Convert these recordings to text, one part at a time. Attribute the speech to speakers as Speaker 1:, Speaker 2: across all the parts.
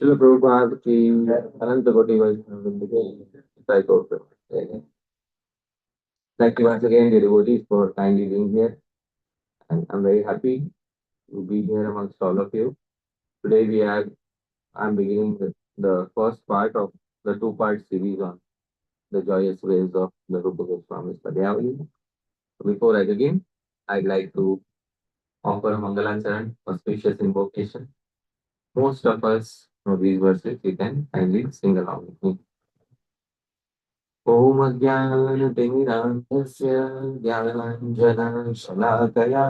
Speaker 1: Srila Prabhupada ki Ananta Koti Vaishnava Cycle. Thank you once again, the devotees, for kindly being here. And I'm very happy to be here amongst all of you. Today I'm beginning the first part of the two-part series on the joyous ways of the Rupa Goswami's Padyavali. Before I begin, I'd like to offer a Mangalancharan auspicious invocation. Most of us know these verses. You can kindly sing along with me. ॐ अज्ञानतिमिरान्धस्य ज्ञानाञ्जनशलाकया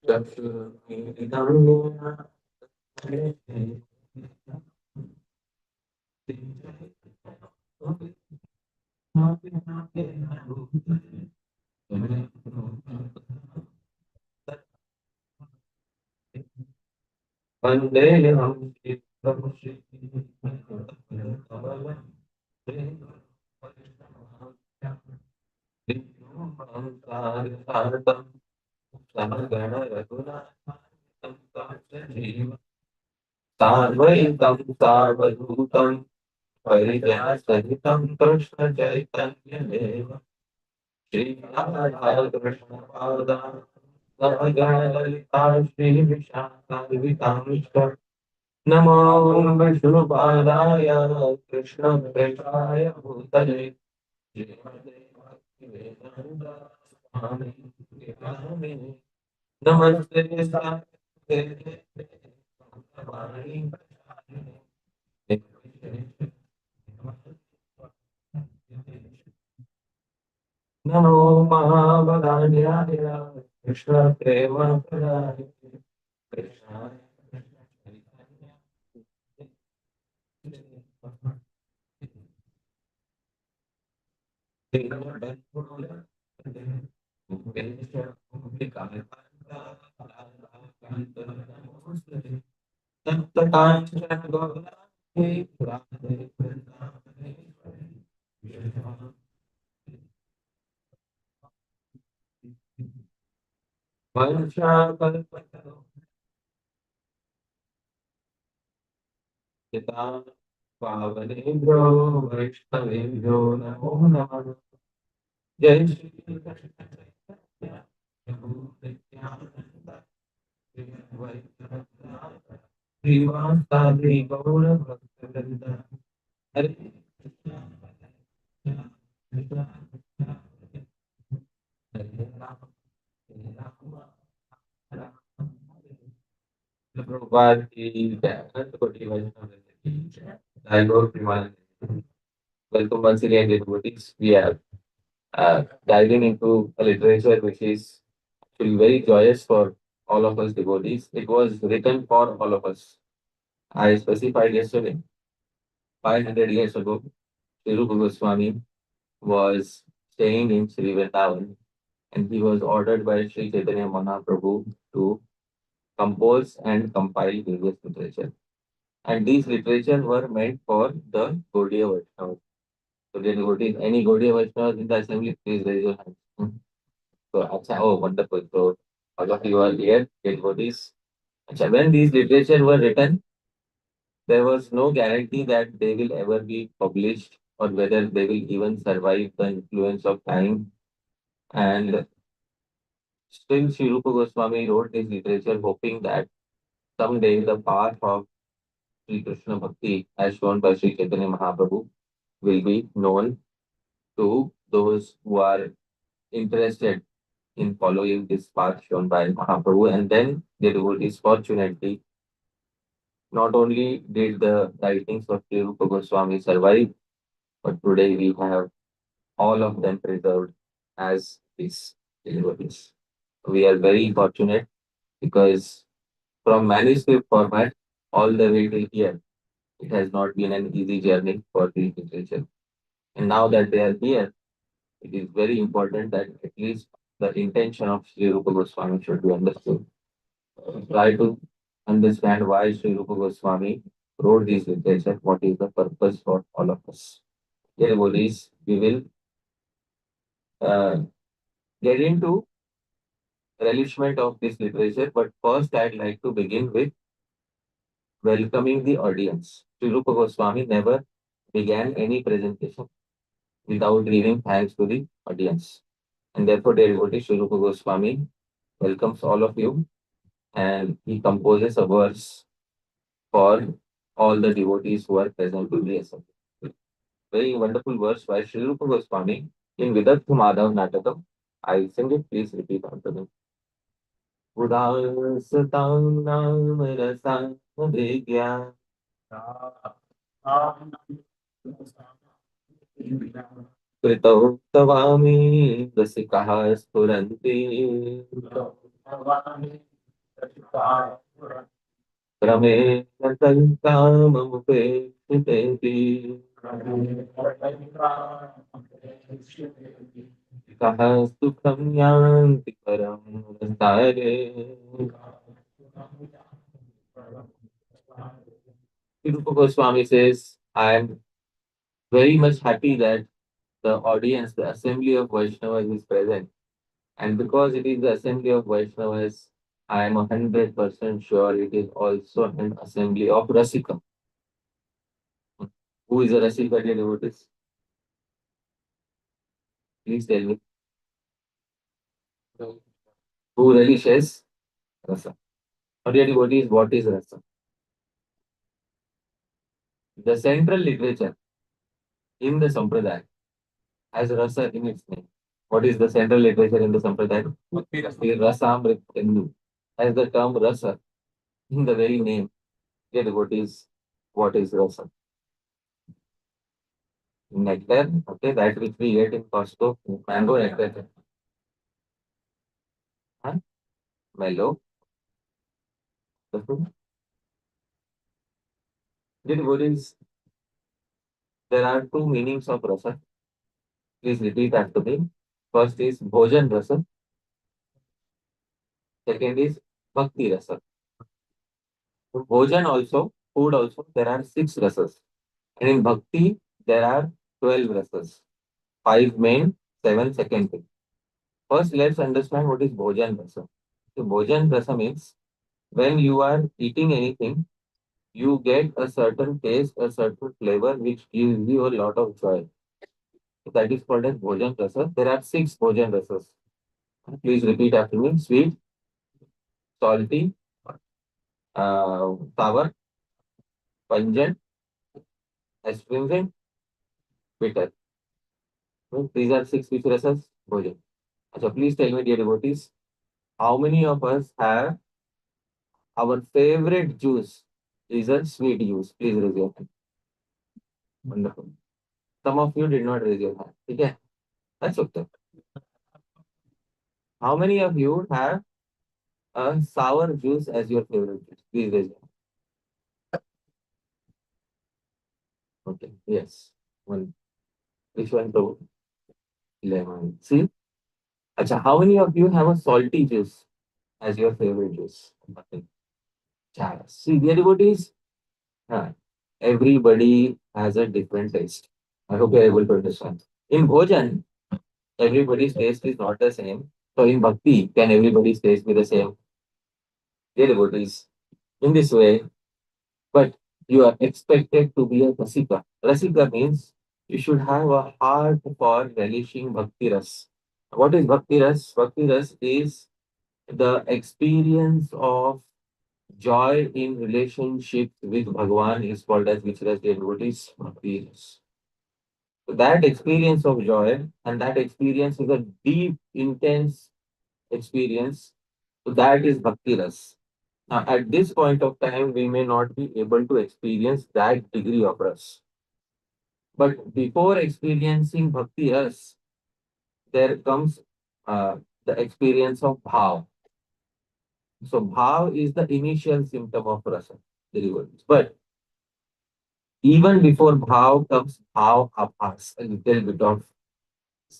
Speaker 1: चक्षुरुन्मीलितं येन वन्देऽहं श्रीकृष्णं समगण रघुनाथं साद्वैतं सावधूतं परिजनसहितं कृष्ण चैतन्यदेव श्रीराधाकृष्णपादा सहगणललिता श्रीविशाखान्वितांश्च नमो विष्णुपादाय कृष्णप्रेष्ठाय भूतले श्रीमते भक्तिवेदान्त स्वामी नामिने नमस्ते सास्ते वाणी नमो महावदान्याय कृष्णप्रेमप्रदाय कृष्णाय पावनेभ्यो वैष्णवेभ्यो नमो नमः जय श्री कृष्ण श्रीवासादि गौर भक्तवृंद हरे कृष्ण कृष्ण हरे राम हरे Ram Ram Prabhupada ki jai. Ananta Koti Vaishnava ki jai. Jai Gaur Premanand. Welcome once again, devotees. We are diving into a literature which is actually very joyous for all of us devotees. It was written for all of us. I specified yesterday, 500 years ago, Sri Rupa Goswami was staying in Sri Vrindavan, and he was ordered by Sri Chaitanya Mahaprabhu to compose and compile various literature. And these literature were meant for the Gaudiya Vaishnavas. So, dear devotees, any Gaudiya Vaishnavas in the assembly, please raise your hands. So, oh, wonderful. So, all of you are here, dear devotees. When these literature were written, there was no guarantee that they will ever be published or whether they will even survive the influence of time. And still, Sri Rupa Goswami wrote this literature hoping that someday the path of Sri Krishna Bhakti, as shown by Sri Chaitanya Mahaprabhu, will be known to those who are interested in following this path shown by Mahaprabhu. And then the devotees, fortunately, not only did the writings of Sri Rupa Goswami survive, but today we have all of them preserved as these devotees. We are very fortunate because from manuscript format all the way till here, it has not been an easy journey for the literature. And now that they are here, it is very important that at least the intention of Sri Rupa Goswami should be understood. Try to understand why Sri Rupa Goswami wrote this literature, what is the purpose for all of us. Dear devotees, we will uh, get into relishment of this literature, but first I'd like to begin with welcoming the audience. Sri Rupa Goswami never began any presentation without giving thanks to the audience. And therefore, dear devotees, Sri Rupa Goswami welcomes all of you and he composes a verse for all the devotees who are present in the assembly. Very wonderful verse by Sri Rupa Goswami in Vidathu Madhav Natakam. I sing it, please repeat after me. Udasatam nam rasam vigya कृतौ तवामि रसिकः स्फुरन्ति क्रमेण तत्काममुपेक्षितेति कः सुखं यान्ति परं रसारे Rupa Goswami says, I am very much happy that the audience, the assembly of Vaishnavas is present. And because it is the assembly of Vaishnavas, I am 100% sure it is also an assembly of Rasika. Who is a Rasika, dear devotees? Please tell me. Who relishes Rasa? Now, dear devotees, what is Rasa? The central literature in the Sampradaya has Rasa in its name. What is the central literature in the Sampradaya? Rasamrit Hindu. Has the term Rasa in the very name. Dear devotees, what is Rasa? Nectar, okay, that which we get in Costco, mango nectar. Huh? Mellow. The fruit. Dear devotees, there are two meanings of Rasa. Please repeat after me. First is Bhojan Rasa. Second is Bhakti Rasa. Bhojan also, food also, there are six rasas. And in Bhakti, there are 12 rasas. Five main, seven secondary. First, let's understand what is Bhojan Rasa. So, Bhojan Rasa means when you are eating anything, you get a certain taste, a certain flavor which gives you a lot of joy. So that is called as Bhojan Rasa. There are six Bhojan Rasas. Please repeat after me. Sweet, salty, sour, pungent, astringent, bitter. So these are six which rasas? Bhojan. So please tell me, dear devotees, how many of us have our favorite juice is a sweet juice? Please raise your hand. Wonderful. Some of you did not raise your hand. Okay, that's okay. How many of you have a sour juice as your favorite juice? Please raise your hand. Okay, yes. One. Which one, Prabhu? Lemon. See? Acha, how many of you have a salty juice as your favorite juice? Nothing. Chai. See, dear devotees, huh, everybody has a different taste. I hope you're able to understand. In Bhojan, everybody's taste is not the same. So in Bhakti, can everybody's taste be the same? Dear devotees, in this way, but you are expected to be a Rasika. Rasika means You should have a heart for relishing bhakti ras. What is bhakti ras? Bhakti ras is the experience of joy in relationship with Bhagwan is called as which ras devotees bhakti ras. So that experience of joy and that experience is a deep, intense experience. So that is bhakti ras. Now, at this point of time, we may not be able to experience that degree of ras. But before experiencing bhakti ras, there comes the experience of bhav. So bhav is the initial symptom of rasa derivatives. But even before bhav comes bhav abhas, a little bit of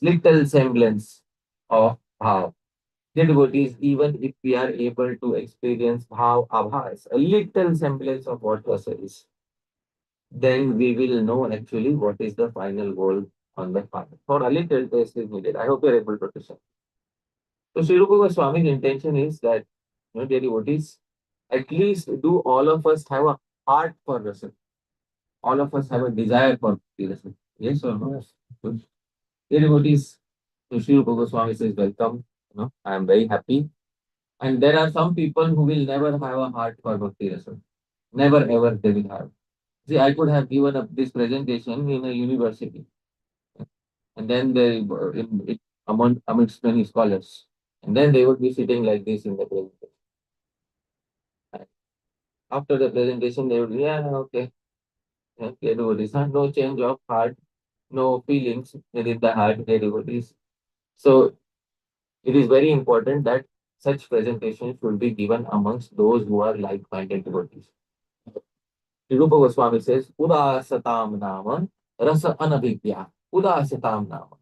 Speaker 1: little semblance of bhav. Devotees, even if we are able to experience bhav abhas, a little semblance of what rasa is, then we will know actually what is the final goal on the path. For a little taste is needed. I hope you are able to understand. So Sri Rupa Goswami's intention is that, dear devotees, at least do all of us have a heart for rasa. All of us have a desire for rasa. Yes or no? Good. Dear devotees, so Sri Rupa Goswami says, welcome. I am very happy. And there are some people who will never have a heart for bhakti rasa. Never ever they will have. See, I could have given up this presentation in a university, and then amongst many scholars, and then they would be sitting like this in the presentation. After the presentation, they would be, yeah, okay, okay, devotees, no change of heart, no feelings within the heart, devotees. So it is very important that such presentations should be given amongst those who are like-minded devotees. Rupa Goswami says, Udasatam nama rasa anabhigya. Udasatam nama.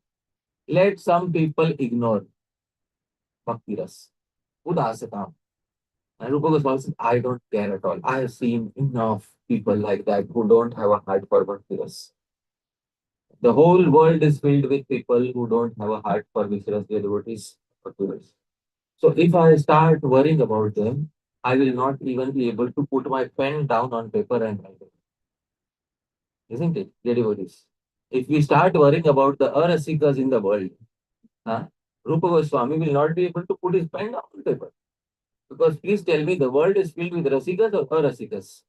Speaker 1: Let some people ignore bhakti ras. Udasatam. And Rupa Goswami says, I don't care at all. I have seen enough people like that who don't have a heart for bhakti ras. The whole world is filled with people who don't have a heart for Vishras, their devotees, bhakti ras. So if I start worrying about them, I will not even be able to put my pen down on paper and write it. Isn't it, dear devotees? If we start worrying about the arasikas in the world, huh, Rupa Goswami will not be able to put his pen down on paper. Because please tell me, the world is filled with rasikas or arasikas?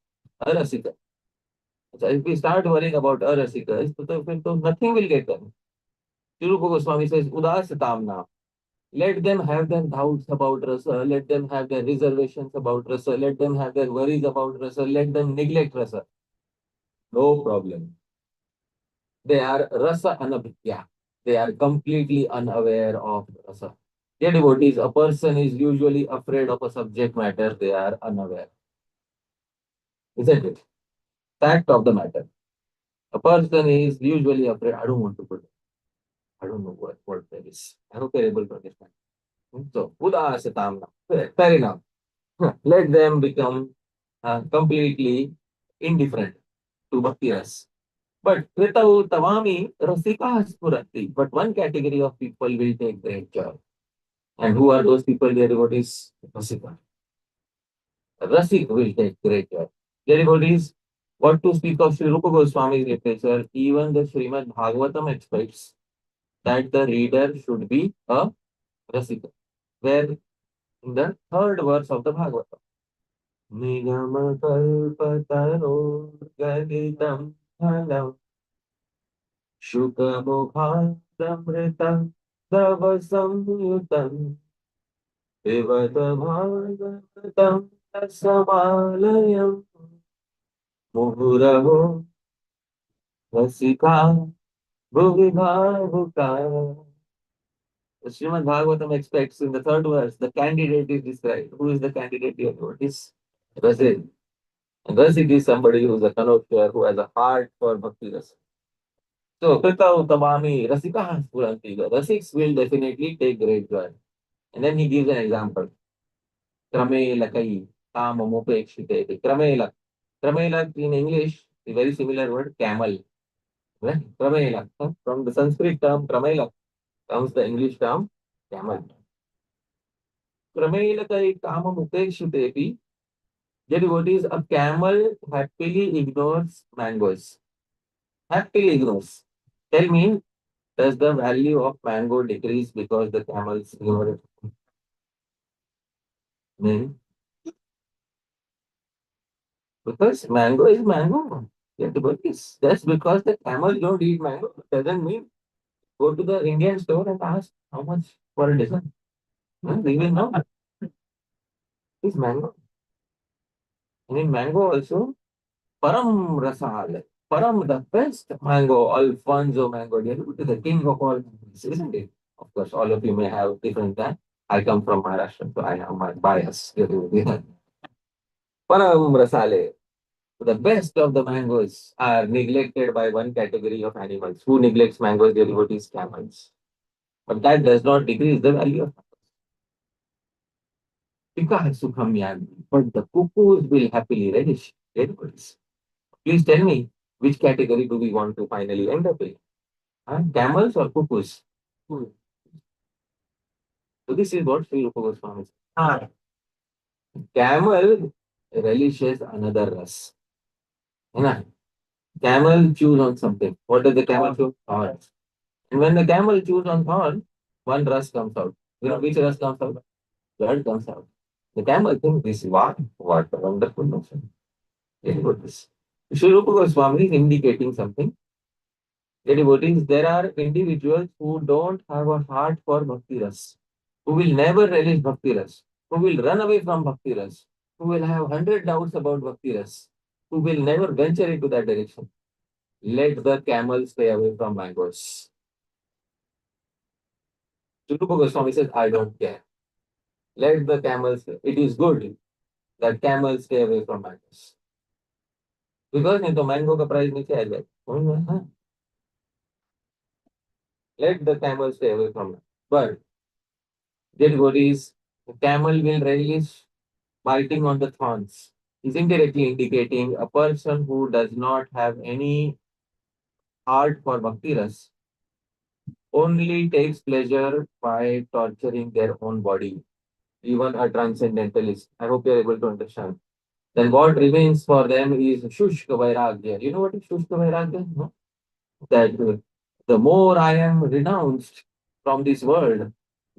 Speaker 1: Arasika. So if we start worrying about arasikas, so nothing will get done. Sri Rupa Goswami says, Udasatamna. Let them have their doubts about rasa. Let them have their reservations about rasa. Let them have their worries about rasa. Let them neglect rasa. No problem. They are rasa anabhitya. They are completely unaware of rasa. Dear devotees, a person is usually afraid of a subject matter they are unaware. Isn't it? Fact of the matter. A person is usually afraid. I don't want to put it. I don't know what there is. I hope you're able to understand. So, Udasatamna. Fair enough. Let them become completely indifferent to bhakti ras. But Kritau Tavami Rasika Spuranti. But one category of people will take great joy. And who are those people, dear devotees? Rasika. Rasik will take great joy. Dear devotees, what to speak of Sri Rupa Goswami's literature, even the Srimad Bhagavatam expects that the reader should be a Rasika. Where in the third verse of the Bhagavatam, Nigama kalpataro gaditam halam shukhamukhamritam davasamyutam Vivatamagatam Samalayam Muhuraho Rasika Bhuvibhavuka. The Srimad Bhagavatam expects in the third verse, the candidate is described. Who is the candidate here? What is Rasid? And Rasid is somebody who is a connoisseur, who has a heart for Bhakti Rasa. So, Krita Uttamami Rasika Spuranti. The Rasiks will definitely take great joy. And then he gives an example. Kramelakai, Kamamupekshite. Kramelak. Kramelak in English, a very similar word, camel. Right? Kramelak. From the Sanskrit term Kramelak comes the English term camel. Kramelakai Kamamupekshite. What is a camel happily ignores mangoes. Happily ignores. Tell me, does the value of mango decrease because the camels ignore it? Hmm. Because mango is mango. Yeah, because just because the camels don't eat mango doesn't mean go to the Indian store and ask how much for a dozen. They will know it's mango. And in mango also, Param Rasal. Param, the best mango, Alfonso mango, the king of all mangoes, isn't it? Of course, all of you may have different time. I come from Maharashtra, so I have my bias. Param Rasale. The best of the mangoes are neglected by one category of animals. Who neglects mangoes? Their devotees, camels. But that does not decrease the value of Pika Sukham Yami. But the cuckoos will happily relish their devotees. Please tell me, which category do we want to finally end up in? Huh? Camels or cuckoos? Hmm. So this is what Sri Rupa Goswami says. Camel relishes another ras. है ना? Camel chews on something. What does the camel chew? Thorns. And when the camel chews on thorn, one rust comes out. You know which rust comes out? Blood comes out. The camel thinks this is what a wonderful notion. Very good. This. Sri Rupa Goswami is indicating something. The devotees, there are individuals who don't have a heart for bhakti ras, who will never relish bhakti ras, who will run away from bhakti ras, who will have 100 doubts about bhakti ras, who will never venture into that direction. Let the camel stay away from mangoes. Sri Rupa Goswami says, I don't care. Let the camels, it is good that camels stay away from mangoes. Because नहीं तो mango का price नीचे आ जाए. Let the camel stay away from it. But dead bodies, the camel will relish biting on the thorns. Is indirectly indicating a person who does not have any heart for bhakti ras only takes pleasure by torturing their own body. Even a transcendentalist. I hope you are able to understand. Then what remains for them is Shushka Vairagya. You know what is Shushka Vairagya? No? That the more I am renounced from this world,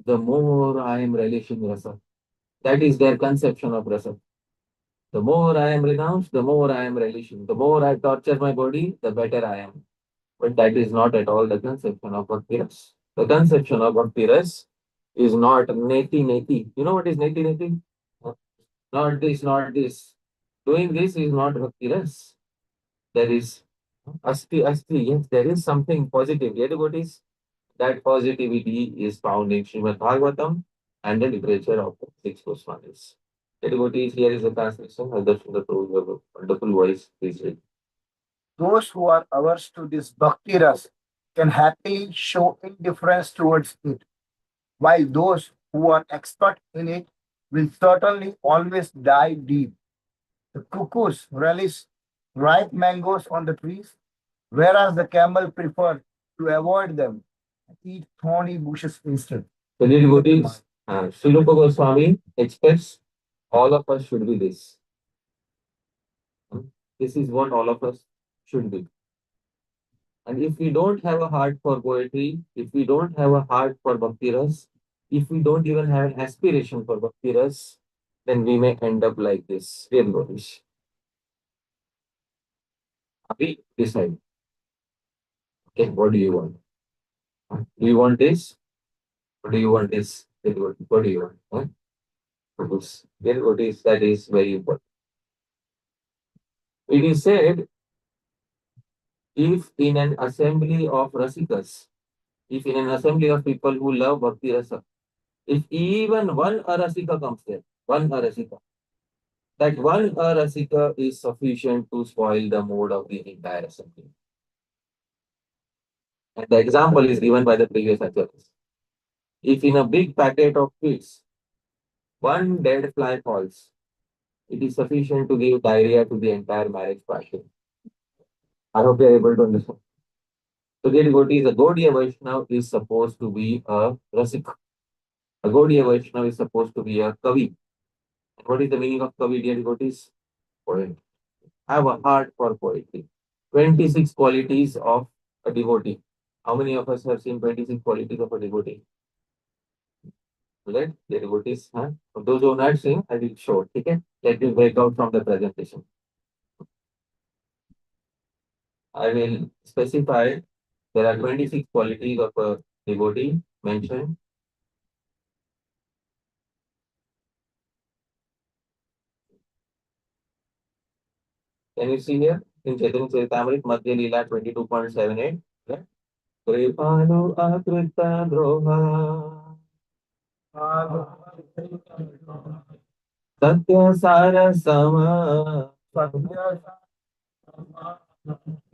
Speaker 1: the more I am relishing rasa. That is their conception of rasa. The more I am renounced, the more I am relishing. The more I torture my body, the better I am. But that is not at all the conception of bhakti ras. The conception of bhakti ras is not neti neti. You know what is neti neti? Not this, not this. Doing this is not bhakti ras. There is asti asti. Yes, there is something positive. Yet what is that positivity is found in Srimad Bhagavatam and the literature of the six Goswamis. Devotees, here is the translation. Darshan the Prabhu, your wonderful voice. Please read.
Speaker 2: Those who are averse to this bhakti ras can happily show indifference towards it, while those who are expert in it will certainly always dive deep. The cuckoos relish ripe mangoes on the trees, whereas the camel prefer to avoid them and eat thorny bushes instead.
Speaker 1: So, devotees, Srila Goswami expects all of us should be this. Hmm? This is what all of us should be. And if we don't have a heart for poetry, if we don't have a heart for bhakti ras, if we don't even have an aspiration for bhakti ras, then we may end up like this. Real Gorish. We decide. Okay, what do you want? Do you want this? Or do you want this? What do you want? Huh? Because real Gorish, that is very important. It is said, if in an assembly of rasikas, if in an assembly of people who love bhakti rasa, if even one arasika comes there, one arasika, that one arasika is sufficient to spoil the mood of the entire assembly. And the example is given by the previous acharyas. If in a big packet of sweets, one dead fly falls, it is sufficient to give diarrhea to the entire marriage party. I hope you are able to understand. So, the devotee is a Gaudiya Vaishnava is supposed to be a rasik. A Gaudiya Vaishnava is supposed to be a kavi. And what is the meaning of kavi, dear devotees? Poet. Have a heart for poetry. 26 qualities of a devotee. How many of us have seen 26 qualities of a devotee? Right? The devotees, huh? For those who are not seeing, I will show. Okay? Let me break out from the presentation. I will specify there are 26 qualities of a devotee mentioned. Can you see here? In Chaitanya Charitamrita, Madhya Leela 22.78. Right? Kripanu akrita droha satya sara sama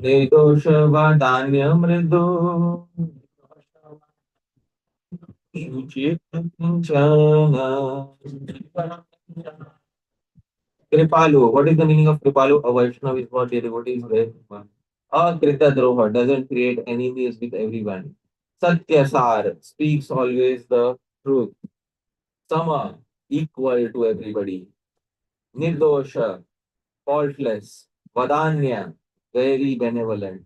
Speaker 1: निर्दोष वादान्य मृदु शुचित किंचन. Kripalu. What is the meaning of Kripalu? A Vaishnava is what the devotee is with. Akrita Droha doesn't create enemies with everyone. Satyasar speaks always the truth. Sama equal to everybody. Nirdosha faultless. Vadanya very benevolent.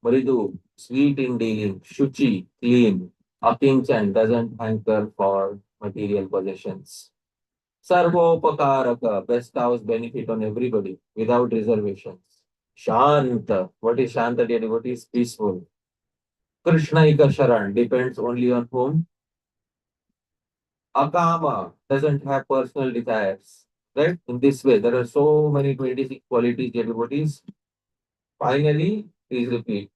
Speaker 1: Mridu sweet in dealing. Shuchi clean. Akinchan doesn't hanker for material possessions. Sarvopakaraka bestows benefit on everybody without reservations. Shanta, what is Shanta, dear devotees? Peaceful. Krishnaika Sharan depends only on whom? Akama doesn't have personal desires. Right? In this way, there are so many 26 qualities, dear devotees. Finally, please repeat.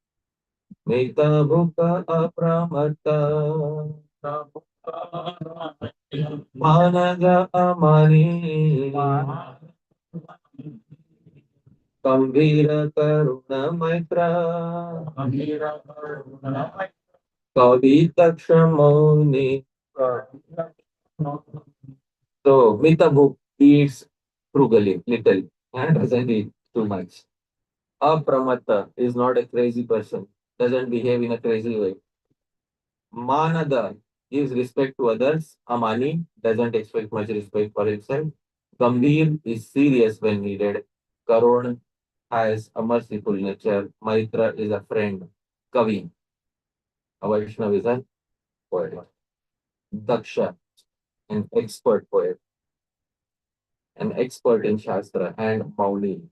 Speaker 1: Meta Bhuka Apramata Managa Amani Gambhira Karuna Maitra Kavitakshamoni. So Mitabhu eats frugally, little, and doesn't eat too much. Apramata is not a crazy person, doesn't behave in a crazy way. Manada gives respect to others. Amani doesn't expect much respect for himself. Gambhir is serious when needed. Karun has a merciful nature. Maitra is a friend. Kavi, a Vaishnava is a poet. Daksha, an expert poet, an expert in Shastra, and Mauli,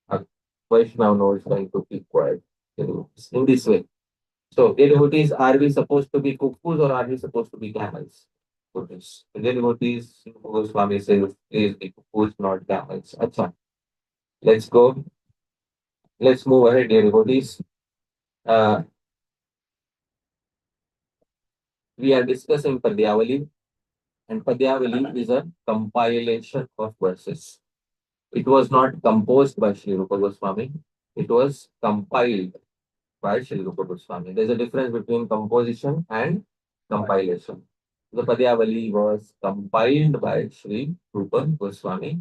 Speaker 1: a Vaishnava knows when to keep quiet. In this way. So, dear devotees, are we supposed to be cuckoos or are we supposed to be camels? Devotees. Dear devotees, Goswami says, please be cuckoos, not camels. Acha. Let's go. Let's move ahead, dear devotees. Uh, we are discussing Padyavali, and Padyavali is a compilation of verses. It was not composed by Sri Rupa Goswami, it was compiled by Sri Rupa Goswami. There's a difference between composition and compilation. The Padyavali was compiled by Sri Rupa Goswami,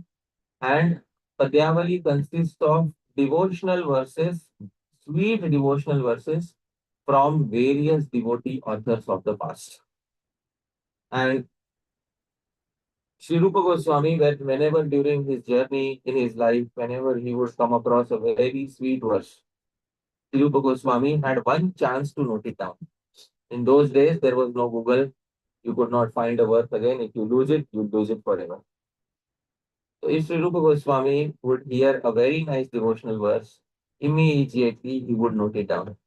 Speaker 1: and Padyavali consists of devotional verses, sweet devotional verses from various devotee authors of the past. And Sri Rupa Goswami, that whenever during his journey in his life, whenever he would come across a very sweet verse, Sri Rupa Goswami had one chance to note it down. In those days, there was no Google. You could not find a verse again. If you lose it, you lose it forever. So if Sri Rupa Goswami would hear a very nice devotional verse, immediately he would note it down.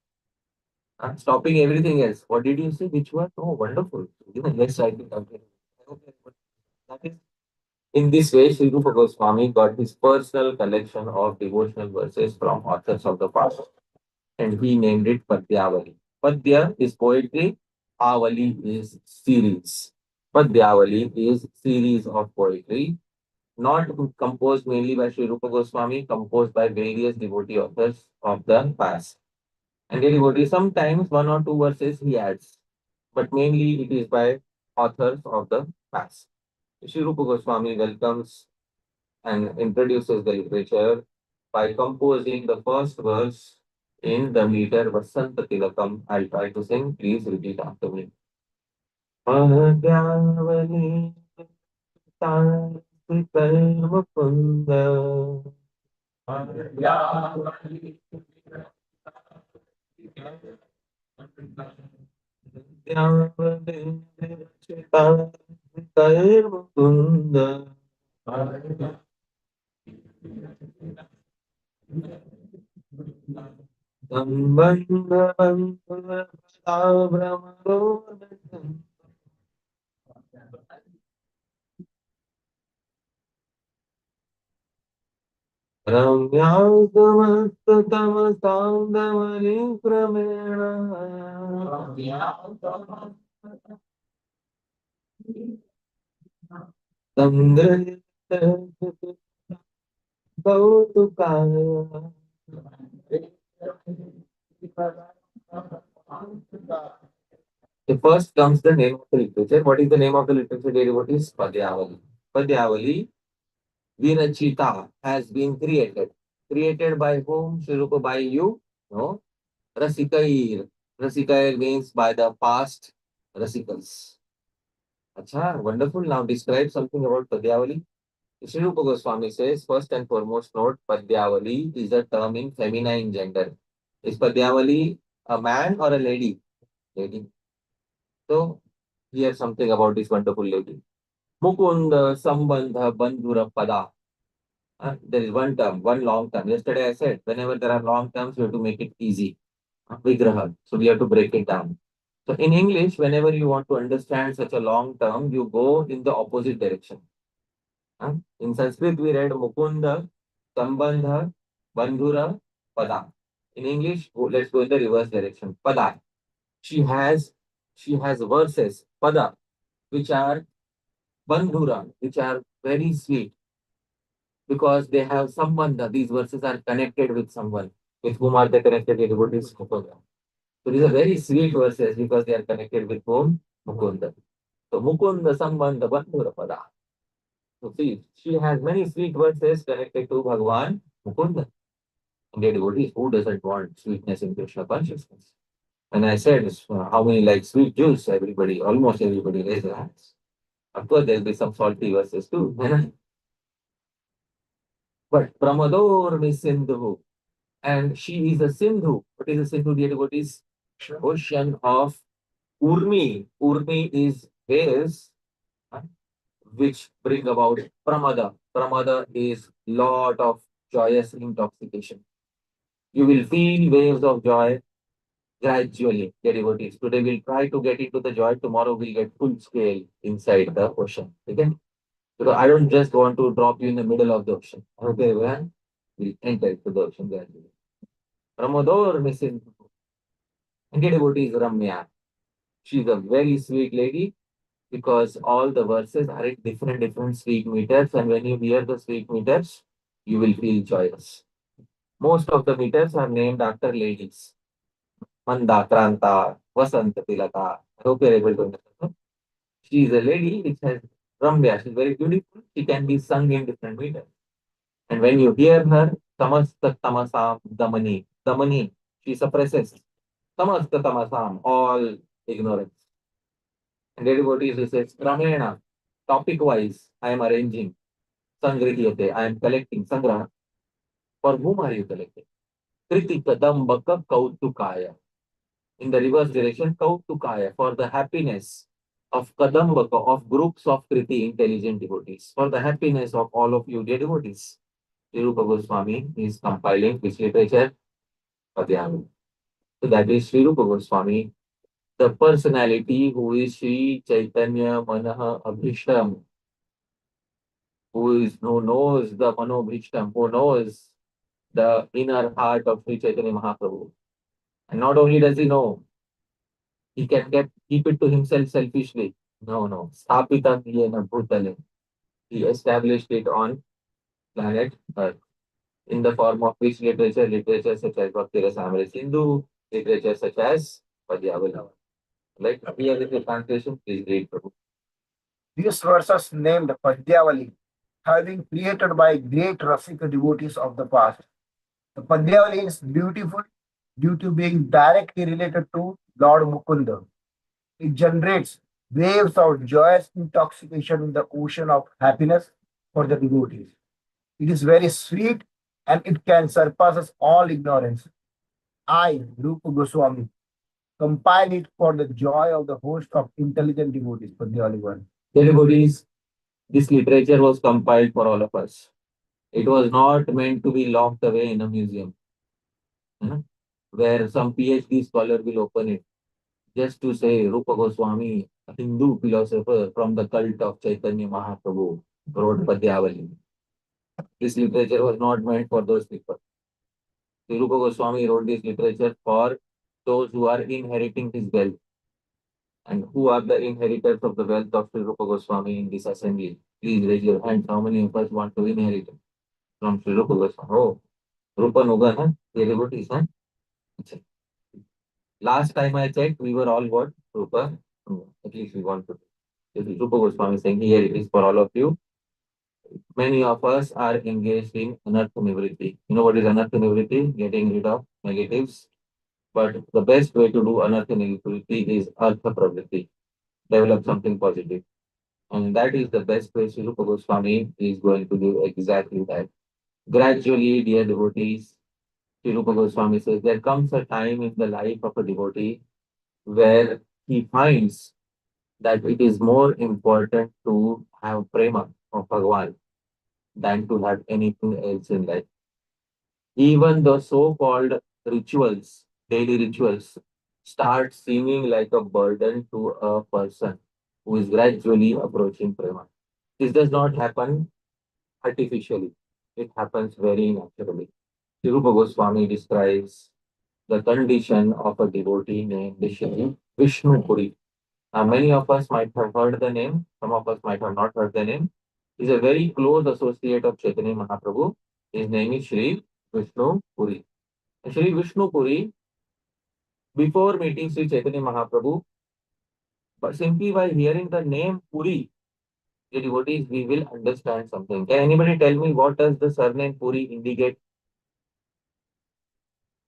Speaker 1: Stopping everything else. What did you say? Which one? Oh, wonderful. Let's write it down. That is in this way, Sri Rupa Goswami got his personal collection of devotional verses from authors of the past, and he named it Padyavali. Padya is poetry, Avali is series. Padyavali is series of poetry, not composed mainly by Sri Rupa Goswami, composed by various devotee authors of the past. And the devotee, sometimes one or two verses he adds, but mainly it is by authors of the past. Sri Rupa Goswami welcomes and introduces the literature by composing the first verse in the meter Vasanta Tilakam. I'll try to sing. Please repeat after me. Madhyavali Mukunda Mukund संबंध बंधु भ्रमरो रम्यास्तमस्तमसान्दमणि क्रमेण संग्रहित कौतुकाय. So first comes the name of the literature. What is the name of the literature, dear devotees? Padyavali. Padyavali, Virachita, has been created. Created by whom? Shri Rupa, by you? No. Rasikair. Rasikair means by the past Rasikas. Acha, wonderful. Now describe something about Padyavali. Sri Rupa Goswami says, first and foremost note, Padyavali is a term in feminine gender. Is Padyavali a man or a lady? Lady. So, here's something about this wonderful lady. Mukunda Sambandha Bandhura Pada. There is one term, one long term. Yesterday I said, whenever there are long terms, we have to make it easy. Vigraha. So we have to break it down. So in English, whenever you want to understand such a long term, you go in the opposite direction. In Sanskrit, we read Mukunda, Sambandha, Bandhura, Pada. In English, let's go in the reverse direction. Pada. She has she has verses, Pada, which are Bandhura, which are very sweet because they have sambandha. These verses are connected with someone. With whom are they connected? Everybody is Mukunda. So these are very sweet verses because they are connected with whom? Mukunda. So Mukunda Sambandha Bandhura Pada. So see, she has many sweet verses connected to Bhagwan Mukunda. And devotees, who doesn't want sweetness in Krishna consciousness? And I said, how many like sweet juice? Everybody, almost everybody raise their hands. Of course, there'll be some salty verses too. But Pramador Sindhu. And she is a Sindhu. What is a Sindhu, dear devotees? Ocean of Urmi. Urmi is waves which bring about Pramada. Pramada is lot of joyous intoxication. You will feel waves of joy gradually, dear devotees. Today we'll try to get into the joy. Tomorrow we'll get full scale inside the ocean. Okay? Because I don't just want to drop you in the middle of the ocean. Okay, everyone? We'll enter into the ocean gradually. Pramodor Misin. And dear devotees, Ramya. She's a very sweet lady because all the verses are in different sweet meters, and when you hear the sweet meters, you will feel joyous. Most of the meters are named after ladies. Manda, Kranta, Vasanta, Tilaka. I hope you're able to understand. She is a lady which has Ramya. She's very beautiful. She can be sung in different meters. And when you hear her, Tamasta Tamasam Damani, Damani, she suppresses Tamasta Tamasam, all ignorance. And devotees who says, Ramena, topic wise, I am arranging. Sangrihiyate, I am collecting. Sangraha. For whom are you collecting? Kriti Kadambaka Kautukaya. In the reverse direction, Kautukaya, for the happiness of Kadambaka, of groups of Kriti intelligent devotees, for the happiness of all of you dear devotees. Sri Rupa Goswami is compiling which literature? Padhyami. So that is Sri Rupa Goswami, the personality who is Sri Chaitanya Manaha Abhishtam, who knows the Manobhishtam, who knows the inner heart of Sri Chaitanya Mahaprabhu. And not only does he know, he can keep it to himself selfishly. No, no. Sthapitam yena bhutale. He established it on planet Earth in the form of which literature, literature such as Bhakti Rasamrita Sindhu, literature such as Padyavali. Like here is the translation, please read Prabhu.
Speaker 2: These verses named Padyavali have been created by great Rasika devotees of the past. The Padyavali is beautiful due to being directly related to Lord Mukunda. It generates waves of joyous intoxication in the ocean of happiness for the devotees. It is very sweet and it can surpass all ignorance. I, Rupa Goswami, Compile it for the joy of the host of intelligent devotees. Padyali one.
Speaker 1: Dear devotees, this literature was compiled for all of us. It was not meant to be locked away in a museum, you know, where some PhD scholar will open it just to say Rupa Goswami, a Hindu philosopher from the cult of Chaitanya Mahaprabhu, wrote Padyavali. This literature was not meant for those people. Sri Rupa Goswami wrote this literature for those who are inheriting his wealth. And who are the inheritors of the wealth of Sri Rupa Goswami in this assembly? Please raise your hands. How many of us want to inherit from Sri Rupa Goswami? Oh, Rupa Nuga, huh? The devotees, huh? Achha. Last time I checked, we were all what? Rupa Nuga. At least we want to. This is Rupa Goswami saying here it is for all of you. Many of us are engaged in anartha nivriti. You know what is anartha nivriti? Getting rid of negatives. But the best way to do anartha nivriti is artha pravritti. Develop something positive. And that is the best way Sri Rupa Goswami is going to do exactly that. Gradually, dear devotees, Sri Rupa Goswami says there comes a time in the life of a devotee where he finds that it is more important to have prema of Bhagavan than to have anything else in life. Even the so-called rituals, daily rituals, start seeming like a burden to a person who is gradually approaching prema. This does not happen artificially. It happens very naturally. Sri Rupa Goswami describes the condition of a devotee named Shri Vishnu Puri. Now, many of us might have heard the name, some of us might have not heard the name. He's a very close associate of Chaitanya Mahaprabhu. His name is Shri Vishnu Puri. And Shri Vishnu Puri, before meeting Sri Chaitanya Mahaprabhu, but simply by hearing the name Puri, the devotees, we will understand something. Can anybody tell me what does the surname Puri indicate?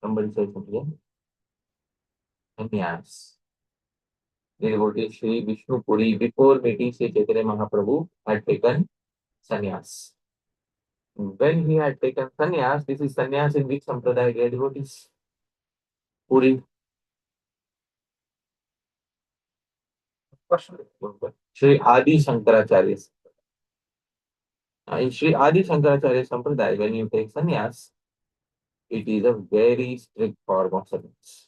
Speaker 1: Somebody say something. Sannyas. The devotee Sri Vishnu Puri, before meeting Sri Chaitanya Mahaprabhu, had taken sannyas. When he had taken sannyas, this is sannyas in which sampradaya, dear devotees? Puri. Sri Adi Shankaracharya. In Sri Adi Shankaracharya Sampradaya, when you take sannyas, it is a very strict form of sannyas.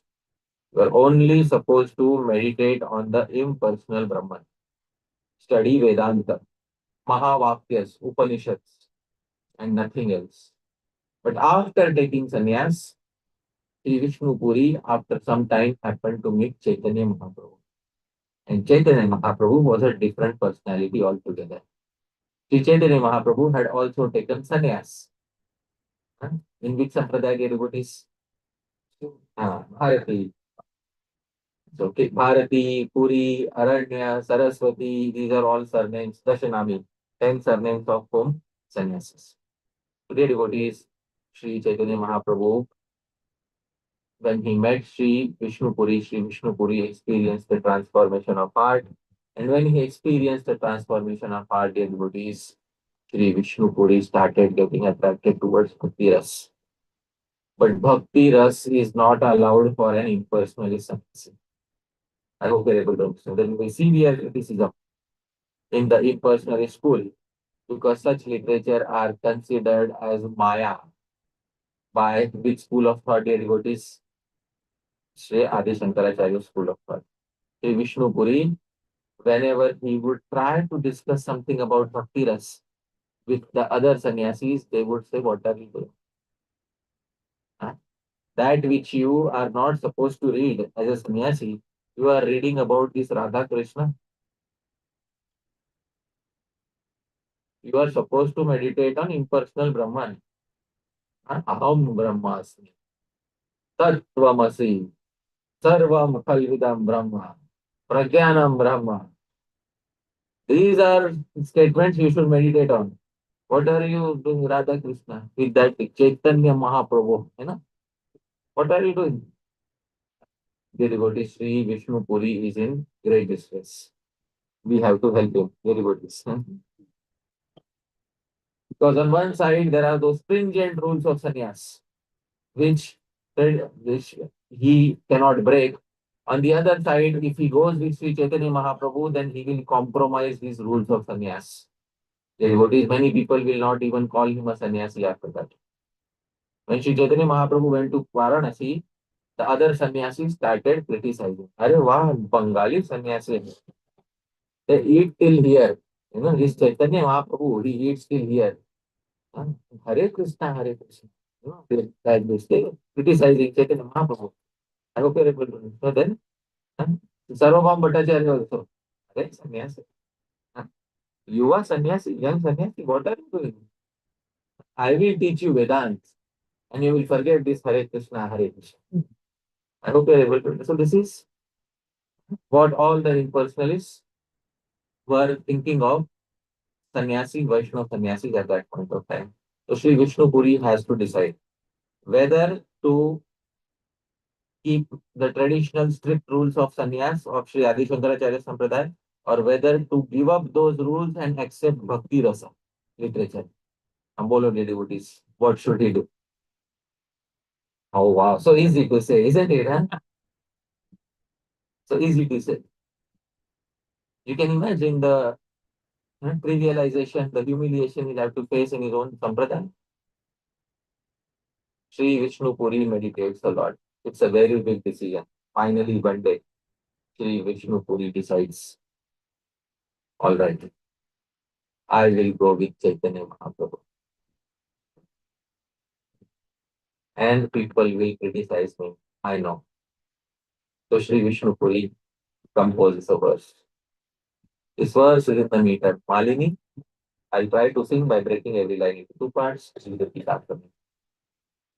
Speaker 1: You are only supposed to meditate on the impersonal Brahman, study Vedanta, Mahavakyas, Upanishads, and nothing else. But after taking sannyas, Sri Vishnu Puri, after some time, happened to meet Chaitanya Mahaprabhu. And Chaitanya Mahaprabhu was a different personality altogether. Sri Chaitanya Mahaprabhu had also taken sannyas. Huh? In which sampradaya devotees? Bharati. So, okay, Bharati, Puri, Aranya, Saraswati, these are all surnames, Dashanami, 10 surnames of whom? Sannyasis. So, dear devotees, Sri Chaitanya Mahaprabhu, when he met Sri Vishnu Puri experienced the transformation of heart. And when he experienced the transformation of heart, dear devotees, Sri Vishnu Puri started getting attracted towards Bhakti Ras. But Bhakti Ras is not allowed for an impersonalist sannyasi. I hope you're able to understand. Then we see the criticism in the impersonalist school because such literature are considered as Maya by which school of thought, dear devotees? Sri Adi Shankaracharya school of thought. Sri Vishnu Puri, whenever he would try to discuss something about Bhakti Ras with the other sannyasis, they would say, what are you doing? Huh? That which you are not supposed to read as a sannyasi, you are reading about this Radha Krishna. You are supposed to meditate on impersonal Brahman. Aham Brahmasmi. Tattvamasi. Sarvam Khalvidam Brahma. Pragyanam Brahma. These are statements you should meditate on. What are you doing, Radha Krishna, with that Chaitanya Mahaprabhu? You know? What are you doing? The devotee Sri Vishnu Puri is in great distress. We have to help him, the devotees. Because on one side, there are those stringent rules of sannyas, which, which he cannot break. On the other side, if he goes with Sri Chaitanya Mahaprabhu, then he will compromise these rules of sannyas. The devotees, many people will not even call him a sannyasi after that. When Sri Chaitanya Mahaprabhu went to Varanasi, the other sannyasis started criticizing. Arey wow, Bengali sannyasi. They eat till here. You know, this Chaitanya Mahaprabhu, he eats till here. Huh? Hare Krishna, Hare Krishna. You know, they, like this, they criticizing Chaitanya Mahaprabhu. I hope you're able to. So then, huh? Sarvabhaum Bhattacharya also. Hare sannyasi. Huh? You are sannyasi, young sannyasi, what are you doing? I will teach you Vedant and you will forget this Hare Krishna, Hare Krishna. I hope you're able to. So this is what all the impersonalists were thinking of sannyasi, Vaishnava sannyasis at that point of time. So Sri Vishnu Puri has to decide whether to keep the traditional strict rules of sannyas of Sri Adi Shankaracharya Sampradaya or whether to give up those rules and accept bhakti rasa literature. Ambolo devotees, what should he do? Oh wow, so easy to say, isn't it? Huh? So easy to say. You can imagine the trivialization, the humiliation he'll have to face in his own sampradaya. Sri Vishnu Puri meditates a lot. It's a very big decision. Finally, one day, Sri Vishnu Puri decides, all right, I will go with Chaitanya Mahaprabhu. And people will criticize me. I know. So Sri Vishnu Puri composes a verse. This verse is in the meter. Malini, I'll try to sing by breaking every line into two parts. Please repeat after me.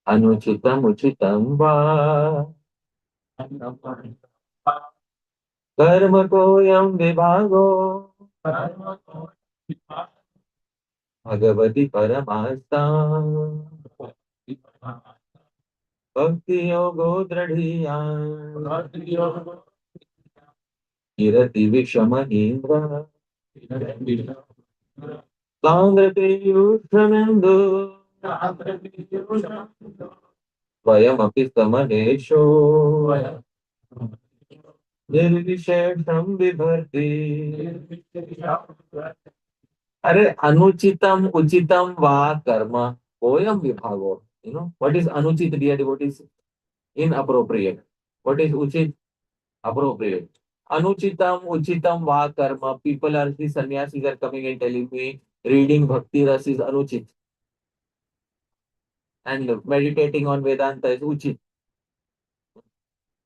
Speaker 1: Anuchitam uchitam va कर्म कोऽयं विभागो भगवति परमास्ता भक्ति योगो दृढ़ीयान् कीरति विषमहीन्द्र सान्द्रतेयुषमेन्दु स्वयमपि समनेशो निर्विशेषं बिभर्ति अरे अनुचितम उचितम वा कर्म कोयम विभागो what is anuchit dear devotees inappropriate what is uchit appropriate anuchitam uchitam va karma people are the sannyasis are coming and telling me reading bhakti ras is anuchit and meditating on vedanta is uchit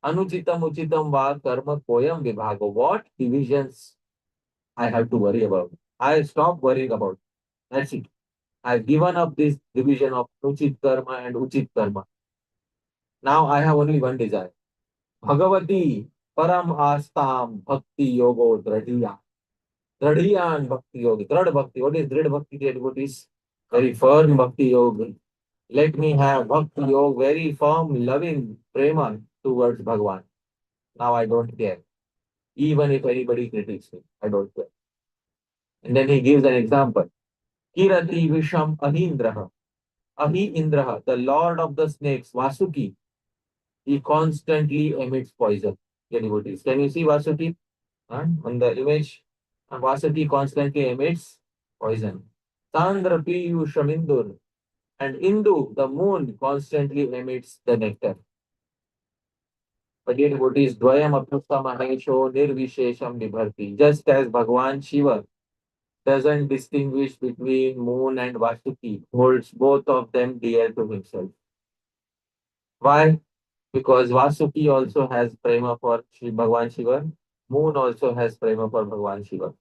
Speaker 1: anuchitam uchitam va karma koyam vibhago what divisions I have to worry about I stop worrying about that's it I've given up this division of Uchit Karma and Uchit Karma. Now I have only one desire. Bhagavati Param Astam Bhakti Yogo Dradhiya. Dradhiya and Bhakti Yoga. Drad Bhakti. What is Drid Bhakti? Devotees? Very firm Bhakti Yoga. Let me have Bhakti Yoga, very firm, loving prema towards Bhagwan. Now I don't care. Even if anybody critiques me, I don't care. And then he gives an example. Kirati Visham Ahindraha. Ahi Indraha, the lord of the snakes, Vasuki, he constantly emits poison. Yeah, devotees. Can you see Vasuki on the image? Vasuki constantly emits poison. Chandra Piyu Shamindur and Indu, the moon, constantly emits the nectar. But dear devotees, Dvayam Apyukta Mahesho Nirvishesham Vibharti. Just as Bhagwan Shiva doesn't distinguish between moon and Vasuki, holds both of them dear to himself. Why? Because Vasuki also has prema for Shri Bhagwan Shiva. Moon also has prema for Bhagwan Shiva.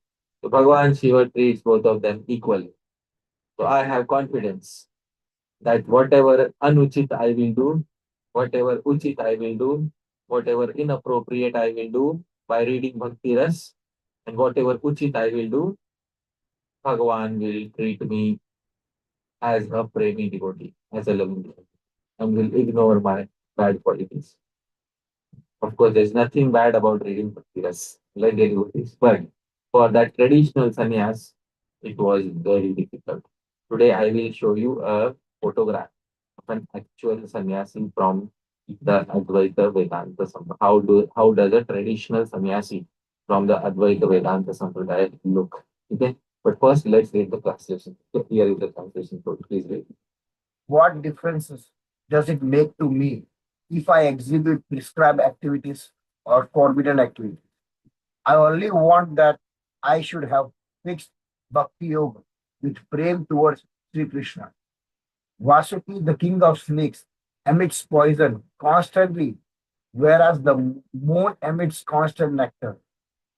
Speaker 1: So Bhagwan Shiva treats both of them equally. So I have confidence that whatever anuchit I will do, whatever uchit I will do, whatever inappropriate I will do by reading Bhakti Ras, and whatever uchit I will do, Bhagwan will treat me as a premi devotee, as a loving devotee, and will ignore my bad qualities. Of course, there's nothing bad about reading Bhaktiras, like devotees, but for that traditional sannyas, it was very difficult. Today, I will show you a photograph of an actual sannyasi from the Advaita Vedanta Sampradaya. How does a traditional sannyasi from the Advaita Vedanta Sampradaya look? Okay. But first, let's read the translation. So here is the translation. So please read.
Speaker 2: What differences does it make to me if I exhibit prescribed activities or forbidden activities? I only want that I should have fixed bhakti yoga with prem towards Sri Krishna. Vasuki, the king of snakes, emits poison constantly, whereas the moon emits constant nectar.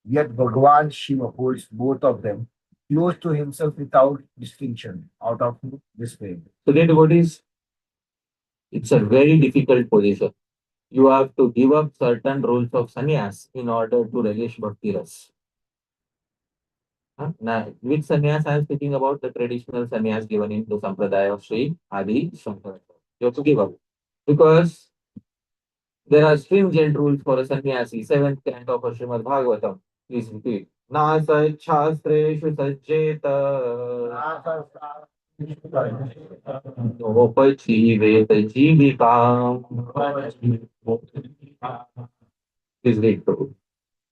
Speaker 2: Yet Bhagavan Shiva holds both of them close to himself without distinction, out of despair.
Speaker 1: So, dear devotees, it's a very difficult position. You have to give up certain rules of sannyas in order to relish bhakti ras. Now, which sannyas I am speaking about? The traditional sannyas given in the Sampradaya of Sri Adi Shankara. You have to give up. Because there are stringent rules for a sannyasi. Seventh canto of Srimad Bhagavatam. Please repeat. Nasa shastreshu sajjeta nopachiveta jivikam. Please read, Prabhu.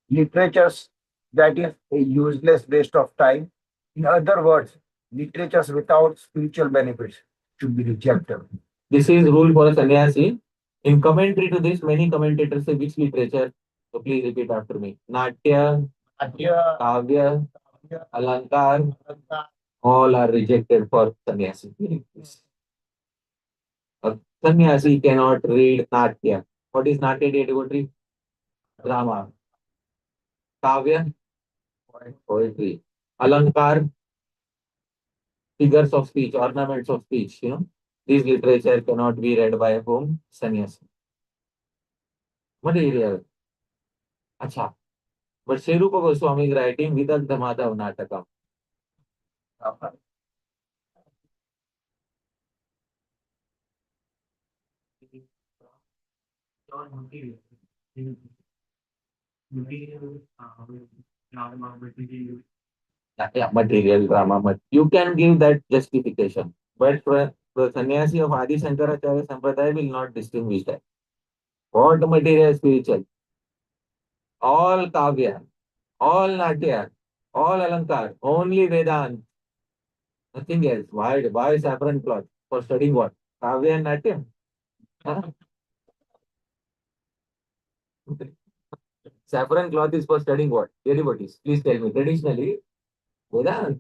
Speaker 2: Literatures that is a useless waste of time. In other words, literatures without spiritual benefits should be rejected.
Speaker 1: This is rule for a sannyasi. In commentary to this, many commentators say which literature. So please repeat after me. Natya, Kavya, Alankar, all are rejected for sannyasi. A sannyasi cannot read Natya. What is Natya, dear devotee? Drama. Kavya, poetry. Alankar, figures of speech, ornaments of speech. This literature cannot be read by whom? Sannyasi. Material. Acha. But Sri Rupa Goswami is writing Vidagdha Madhav Natakam. Yeah, material drama. You can give that justification. But for the sannyasi of Adi Shankaracharya Sampradaya will not distinguish that. What material spiritual? All Kavya, all Natya, all Alankar, only Vedant, nothing else. Why saffron cloth? For studying what? Kavya and Natya? Huh? Saffron cloth is for studying what? Derivaties. Please tell me. Traditionally, Vedant.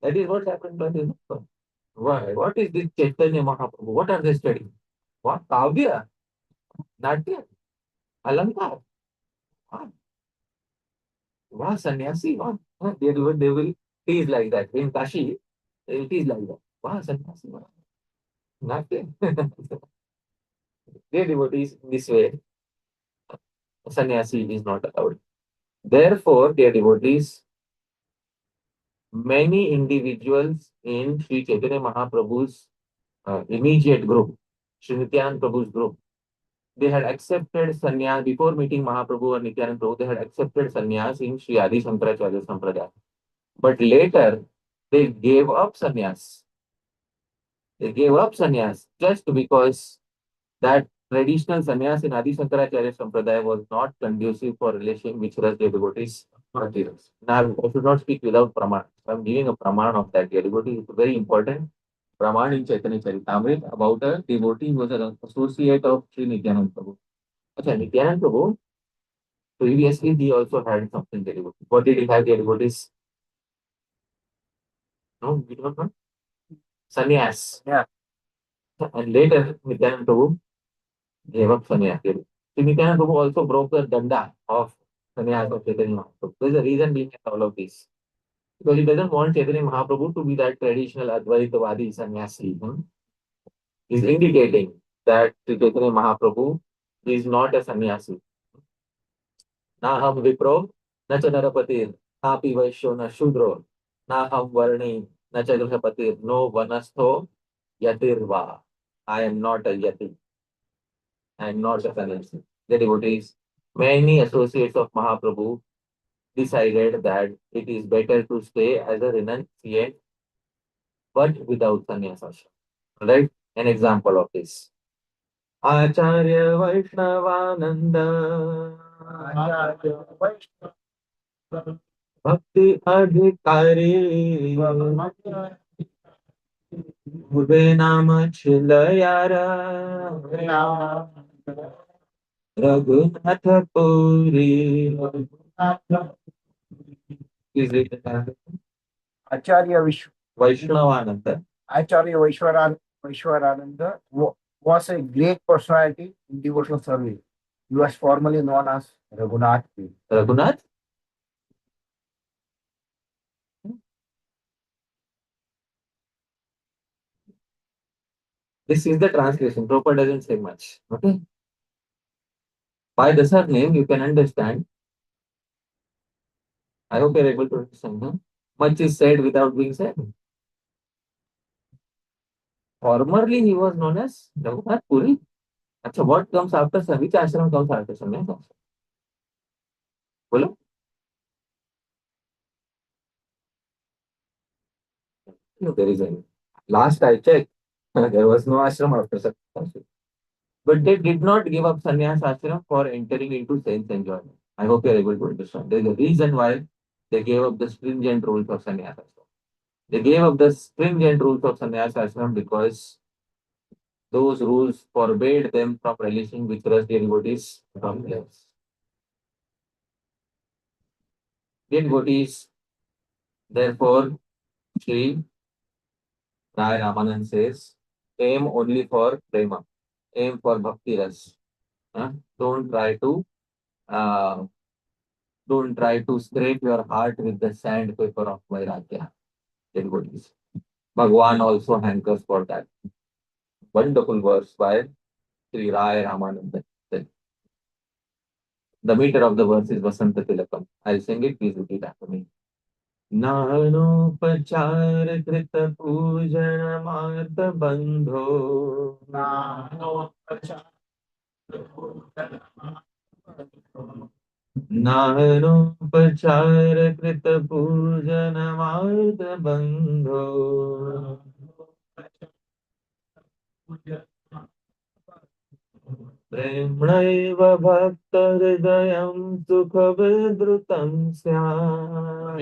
Speaker 1: That is what saffron cloth is for. Why? What is this Chaitanya Mahaprabhu? What are they studying? What? Kavya? Natya? Alankar? What? What? Sannyasi? What? They will tease like that. In Kashi, they will tease like that. Wow, sannyasi? What? Natya? Their devotees in this way, sannyasi is not allowed. Therefore, dear devotees, many individuals in Sri Chaitanya Mahaprabhu's immediate group, Sri Nityanand Prabhu's group, they had accepted sannyas before meeting Mahaprabhu or Nityanand Prabhu. They had accepted sannyas in Sri Adi Shankaracharya Sampradaya. But later, they gave up sannyas. They gave up sannyas just because that traditional sannyas in Adi Shankaracharya Sampradaya was not conducive for relation which was their devotees materials. Now, I should not speak without praman. I'm giving a praman of that. Dear devotee, it's very important. Praman in Chaitanya Charitamrita about a devotee who was an associate of Sri Nityanand Prabhu. Acha, Nityanand Prabhu, previously he also had something very good. What did he have, dear devotees? No, we don't know. Sannyas.
Speaker 2: Yeah.
Speaker 1: And later, Nityanand Prabhu gave up sannyas. So Nityanand Prabhu also broke the danda of sannyas of Chaitanya Mahaprabhu. There's a reason behind all of this. Because he doesn't want Chaitanya Mahaprabhu to be that traditional Advaitavadi sannyasi. He's indicating that Sri Chaitanya Mahaprabhu is not a sannyasi. Na ham vipro, na cha narapatir, napi vaishyo na shudro, na ham varni, na cha grihapatir, no vanastho yatirva. I am not a yati. I am not a sannyasi. The devotees, many associates of Mahaprabhu decided that it is better to stay as a renunciate but without sannyasa. Right? An example of this. Acharya वैष्णवानंद
Speaker 2: Acharya Vaishnava
Speaker 1: भक्ति अधिकारी पूर्वे नाम छिलयारा Raghunath Puri Please read the translation.
Speaker 2: Acharya Vish-
Speaker 1: Vaishnavananda.
Speaker 2: Acharya Vaishwarananda was a great personality in devotional service. He was formerly known as Raghunath Puri.
Speaker 1: Raghunath? This is the translation. Prabhupada doesn't say much. Okay. By the surname, you can understand. I hope you're able to understand. Huh? Much is said without being said. Formerly, he was known as Raghunath Puri. Achha, what comes after Sanyas? Which ashram comes after Sanyas? Bolo? No, there is any. Last I checked, there was no ashram after Sanyas. But they did not give up sannyas ashram for entering into sense enjoyment. I hope you are able to understand. There is a reason why they gave up the stringent rules of sannyas ashram. They gave up the stringent rules of sannyas ashram because those rules forbade them from releasing Vichras devotees from theirs. Devotees, therefore, Sri Rai Ramanan says, aim only for prema, aim for bhakti ras. Huh? Don't try to uh, don't try to scrape your heart with the sandpaper of Vairagya. Devotees. Bhagwan also hankers for that. Wonderful verse by Sri Rai Ramananda. The meter of the verse is Vasanta Tilakam. I'll sing it, please repeat after me. नानोपचार कृत पूजन मार्त बंधो नानोपचार कृत पूजन मार्त बंधो प्रेम्णैव भक्तहृदयं सुखविद्रुतं स्यात्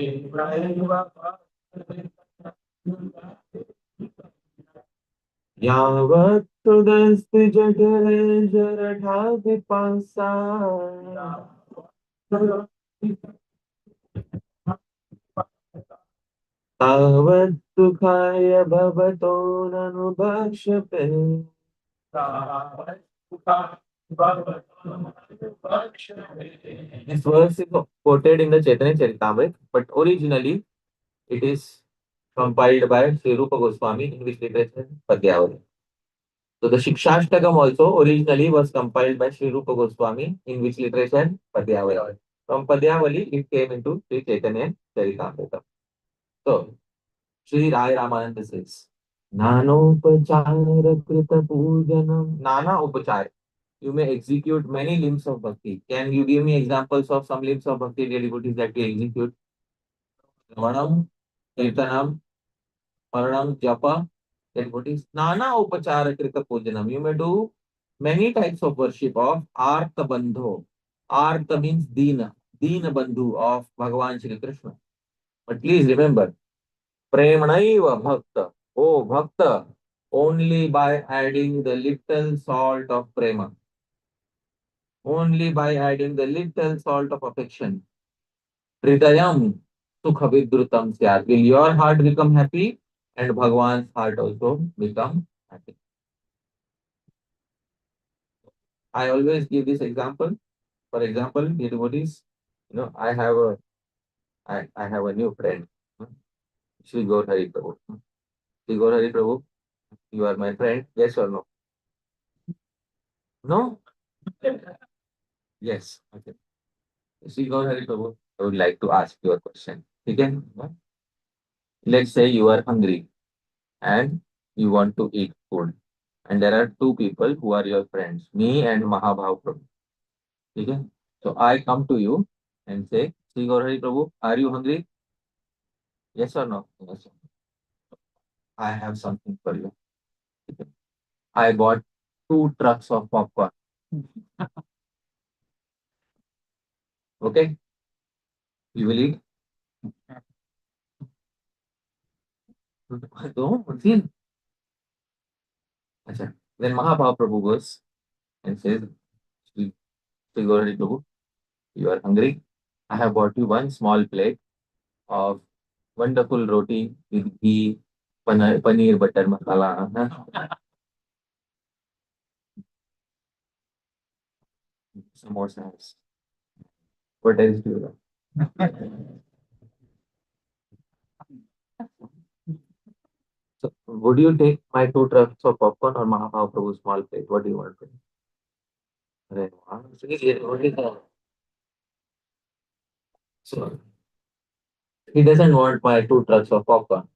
Speaker 1: यावत् हृदयस्ति जठरे जरठापिपासा तावत् सुखाय भवतो ननु भक्ष्यते. This verse is quoted in the Chaitanya Charitamrita, but originally it is compiled by Sri Rupa Goswami in which literature Padyavali. So the Shikshashtakam also originally was compiled by Sri Rupa Goswami in which literature Padyavali. From Padyavali it came into Sri Chaitanya Charitamrita. So Sri Rai Ramananda says, Nanopachara Krita Pujanam. Nana Upachara. You may execute many limbs of bhakti. Can you give me examples of some limbs of bhakti devotees that we execute? Ramanam, Kirtanam, Maranam, Japa, devotees. Nana Upachara Krita Pujanam. You may do many types of worship of Artha Bandho. Artha means Dina. Dina Bandhu of Bhagavan Shri Krishna. But please remember, Premanaiva Bhakta. Oh, Bhakta. Only by adding the little salt of prema. Only by adding the little salt of affection. Hridayam sukha vidrutam syat. Will your heart become happy and Bhagwan's heart also become happy? I always give this example. For example, dear devotees, I have a new friend. Shri Gaur Hari Prabhu. Shri Gaur Hari Prabhu, you are my friend. Yes or no? No? Yes. Okay. Shri Gaur Hari Prabhu, I would like to ask you a question. Okay? Let's say you are hungry and you want to eat food. And there are two people who are your friends, me and Mahabhav Prabhu. Okay? So I come to you and say, Sri Gaurari Prabhu, are you hungry? Yes or no? Yes. I have something for you. Okay. I bought 2 trucks of popcorn. Okay, you will eat. Don't feel. Acha. Then Mahabhava Prabhu goes and says, Sri Sri Gaurari Prabhu, you are hungry. I have bought you one small plate of wonderful roti with ghee, paneer butter masala, samosas. What else do you love? So, would you take my 2 trucks of popcorn or Mahabhava Prabhu's small plate? What do you want? अरे वाह, सही है, only so he doesn't want my 2 trucks of popcorn.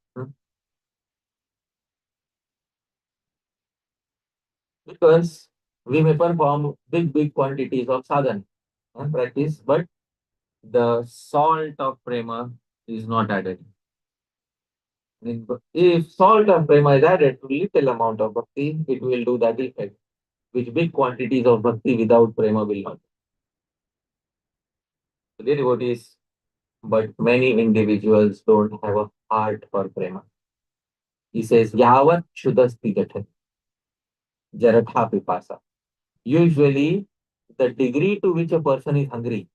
Speaker 1: Because we may perform big quantities of sadhana practice, but the salt of prema is not added. If salt of prema is added to little amount of bhakti, it will do that effect, which big quantities of bhakti without prema will not. So the devotees, but many individuals don't have a heart for prema. He says, Yavat Shudasti Gathat, Jaratha Pipasa. Usually, the degree to which a person is hungry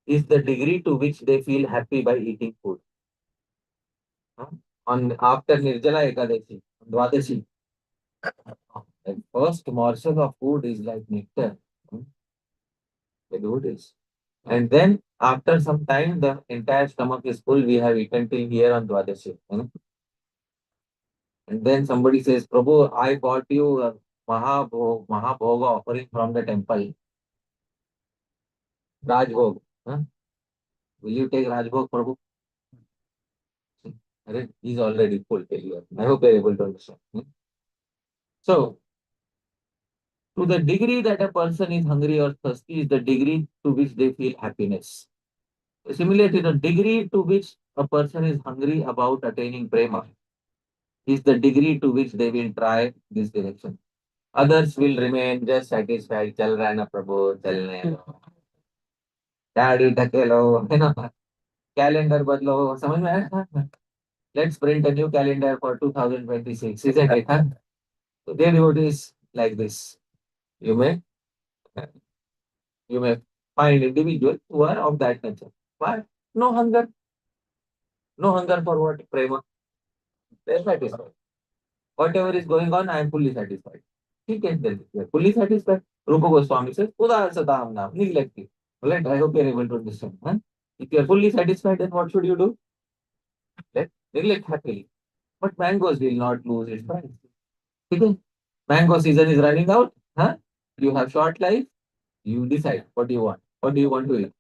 Speaker 1: is the degree to which they feel happy by eating food. Huh? On after Nirjala Ekadashi, Dwadashi, the first morsel of food is like nectar. Hmm? The food is. And then after some time, the entire stomach is full. We have eaten till here on Dwadashi. And then somebody says, Prabhu, I bought you a Mahabhoga offering from the temple. Rajbhog. Huh? Will you take Rajbhog, Prabhu? He's already full till here. I hope you're able to understand. So, to the degree that a person is hungry or thirsty is the degree to which they feel happiness. Similarly, the degree to which a person is hungry about attaining prema is the degree to which they will try this direction. Others will remain just satisfied. चल रहा है ना प्रभु चलने दो गाड़ी ढकेलो है ना calendar बदलो समझ में आया Let's print a new calendar for 2026, isn't it? Huh? So their devotees like this. You may you may find individuals who are of that nature. Why? No hunger. No hunger for what? Prema. They're satisfied. Whatever is going on, I am fully satisfied. ठीक है, then we are fully satisfied. Rupa Goswami says, Uda Sadam Nam, neglecting. Right? I hope you are able to understand. Huh? If you are fully satisfied, then what should you do? Let neglect happily. But mangoes will not lose its price. Okay? Mango season is running out. Huh? You have short life. You decide what do you want. What do you want to eat?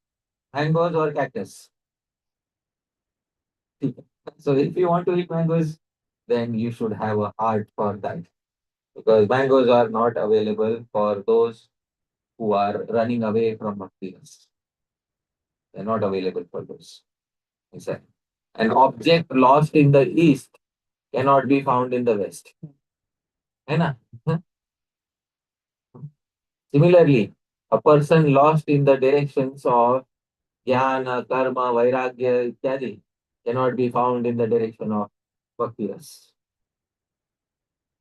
Speaker 1: Mangoes or cactus? So if you want to eat mangoes, then you should have a heart for that. Because mangoes are not available for those who are running away from bhakti. They're not available for those. Exactly. An object lost in the east cannot be found in the west. है ना? Similarly, a person lost in the directions of jnana, karma, vairagya, ityadi cannot be found in the direction of bhakti rasa.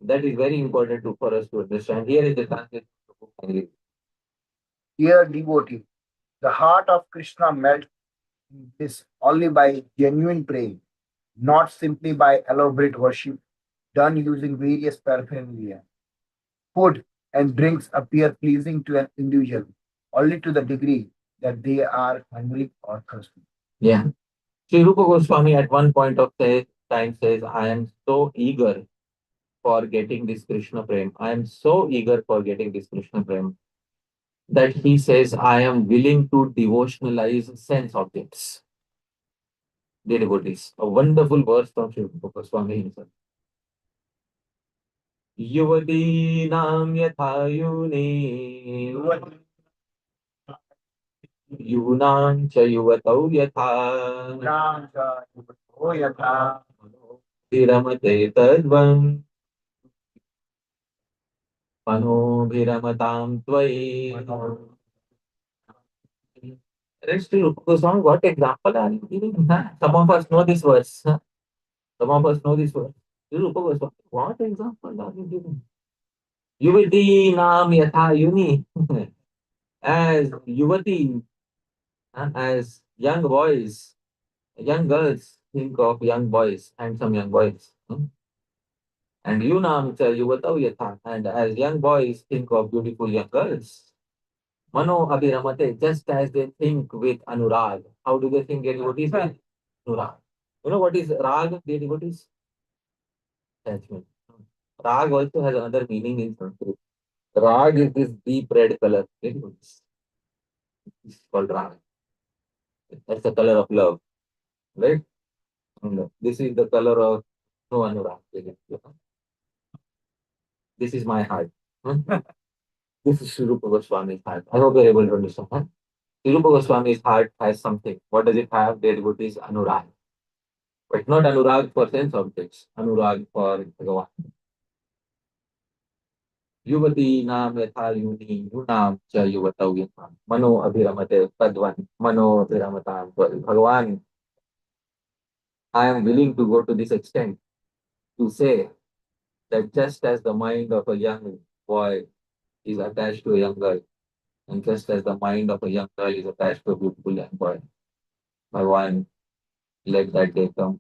Speaker 1: That is very important for us to understand. Here is the translation.
Speaker 2: Dear devotee, the heart of Krishna melts in bliss only by genuine praying, not simply by elaborate worship done using various paraphernalia. Food and drinks appear pleasing to an individual only to the degree that they are hungry or thirsty.
Speaker 1: Yeah. Sri Rupa Goswami at one point of time says, I am so eager for getting this Krishna Prem. I am so eager for getting this Krishna Prem that he says, I am willing to devotionalize sense objects. The devotees. A wonderful verse from Sri Rupa Goswami himself. युवतीनां यथा यूने यूनां च युवतौ यथा विरमते तद्वं मनोभिरमतां त्वयि. Rest Goswami, what example are you giving? Huh? Some of us know this verse. Huh? Some of us know this verse. Rupa Goswami, what example are you giving? Yuvati naam yatha yuni. As Yuvati, as young boys, young girls think of young boys, handsome young boys. And Yunam cha Yuvatav yatha. And as young boys think of beautiful young girls. Mano abhiramate, just as they think with anurag. How do they think devotees with anurag? You know what is rag, devotees? Attachment. Rag also has another meaning in Sanskrit. Rag is this deep red color. Devotees. It's called rag. That's the color of love, right? And this is the color of no anurag. This is my heart. Hmm? This is Sri Rupa Goswami's heart. I hope you're able to understand. Huh? Sri Rupa Goswami's heart has something. What does it have? Their devotees anurag. But not anurag for sense objects. Anurag for Bhagavan. Yuvati naam yatha yuni yunam cha yuvatau yatham. Mano abhiramate tadvan. Mano abhiramatam. Bhagavan, I am willing to go to this extent to say that just as the mind of a young boy is attached to a young girl, and just as the mind of a young girl is attached to a beautiful young boy, Bhagavan, let that day come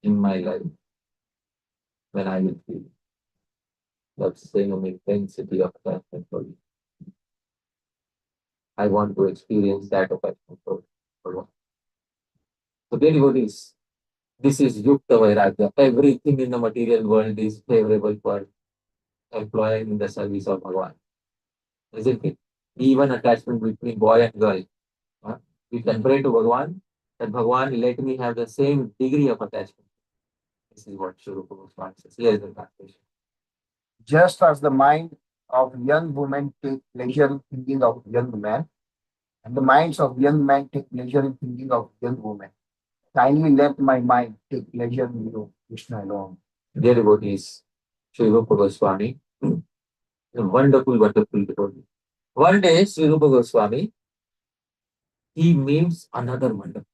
Speaker 1: in my life when I will feel that same intensity of attachment for you. I want to experience that attachment for Bhagavan. So, dear devotees, this is Yukta Vairagya. Everything in the material world is favorable for employing in the service of Bhagavan, isn't it? Even attachment between boy and girl. Huh? We can pray to Bhagavan that Bhagavan let me have the same degree of attachment. This is what Sri Rupa Goswami says. Here is the translation.
Speaker 2: Just as the mind of young women take pleasure in thinking of young men, and the minds of young men take pleasure in thinking of young women. Kindly let my mind take pleasure in you, Krishna alone.
Speaker 1: Dear devotees, Sri Rupa Goswami, a wonderful, wonderful devotee. One day, Sri Rupa Goswami, he meets another wonderful.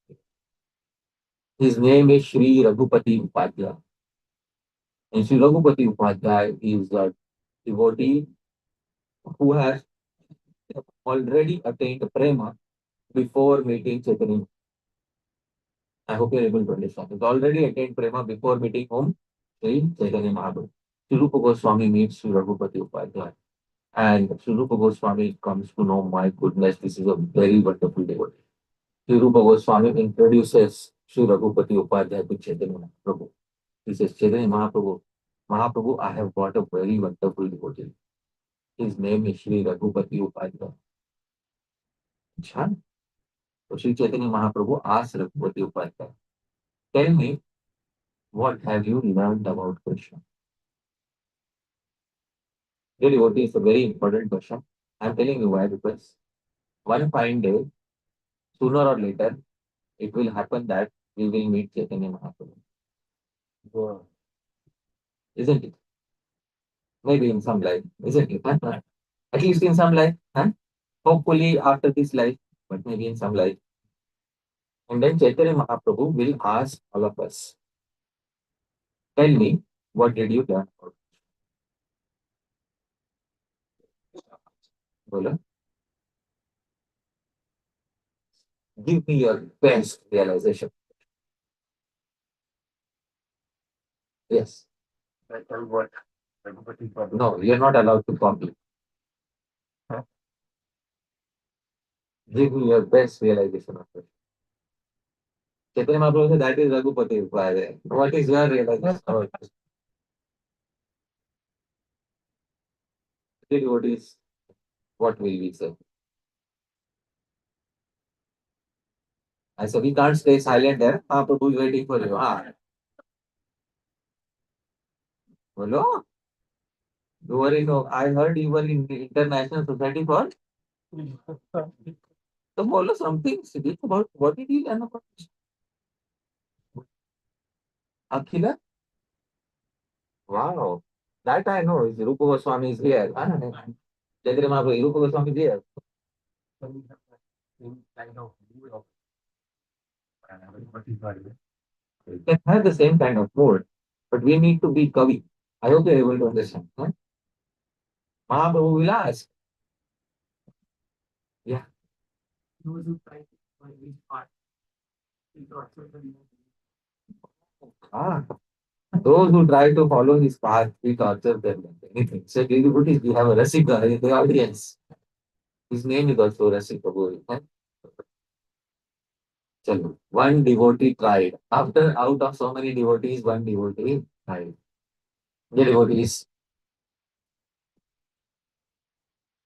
Speaker 1: His name is Sri Raghupati Upadhyaya. And Sri Raghupati Upadhyaya is a devotee who has already attained prema before meeting Chaitanya. I hope you're able to understand. He's already attained prema before meeting whom? Sri Chaitanya Mahaprabhu. Sri Rupa Goswami meets Sri Raghupati Upadhyaya. And Sri Rupa Goswami comes to know, my goodness, this is a very wonderful devotee. Sri Rupa Goswami introduces Sri Raghupati Upadhyaya to Chaitanya Mahaprabhu. He says, Chaitanya Mahaprabhu, Mahaprabhu, I have got a very wonderful devotee. His name is Sri Raghupati Upadhyaya. Chan. So Sri Chaitanya Mahaprabhu asked Raghupati Upadhyaya, tell me, what have you learned about Krishna? Dear devotee, it's a very important question. I'm telling you why, because one fine day, sooner or later, it will happen that we will meet Chaitanya Mahaprabhu.
Speaker 2: Wow.
Speaker 1: Isn't it? Maybe in some life, isn't it? At least in some life. Huh? Hopefully after this life, but maybe in some life. And then Chaitanya Mahaprabhu will ask all of us, tell me, what did you learn about Bola? Give me your best realization. Yes.
Speaker 2: I tell what Raghupathi Prabhu.
Speaker 1: No, you're not allowed to copy.
Speaker 2: Huh?
Speaker 1: Give me your best realization of it. Chaitanya Mahaprabhu said, that is Raghupati Upadhyaya. What is your realization about it? What is, what will we say? I said, we can't stay silent there. Mahaprabhu is waiting for you. Bolo? You were in, I heard you were in the International Society for, so bolo something speak about, what did you learn about Akhila? Wow. That I know. Is Rupa Goswami is here. Chaitanya Mahaprabhu, Rupa Goswami is here. We can have the same kind of mood, but we need to be Kavi. I hope you're able to understand. Huh? Mahaprabhu will ask. Yeah. Ah, those who try to follow his path, we torture them. Anything. So, devotees, we have a Rasika in the audience. His name is also Rasika Gori. Huh? Chalo. One devotee tried. After out of so many devotees, one devotee tried. The devotees,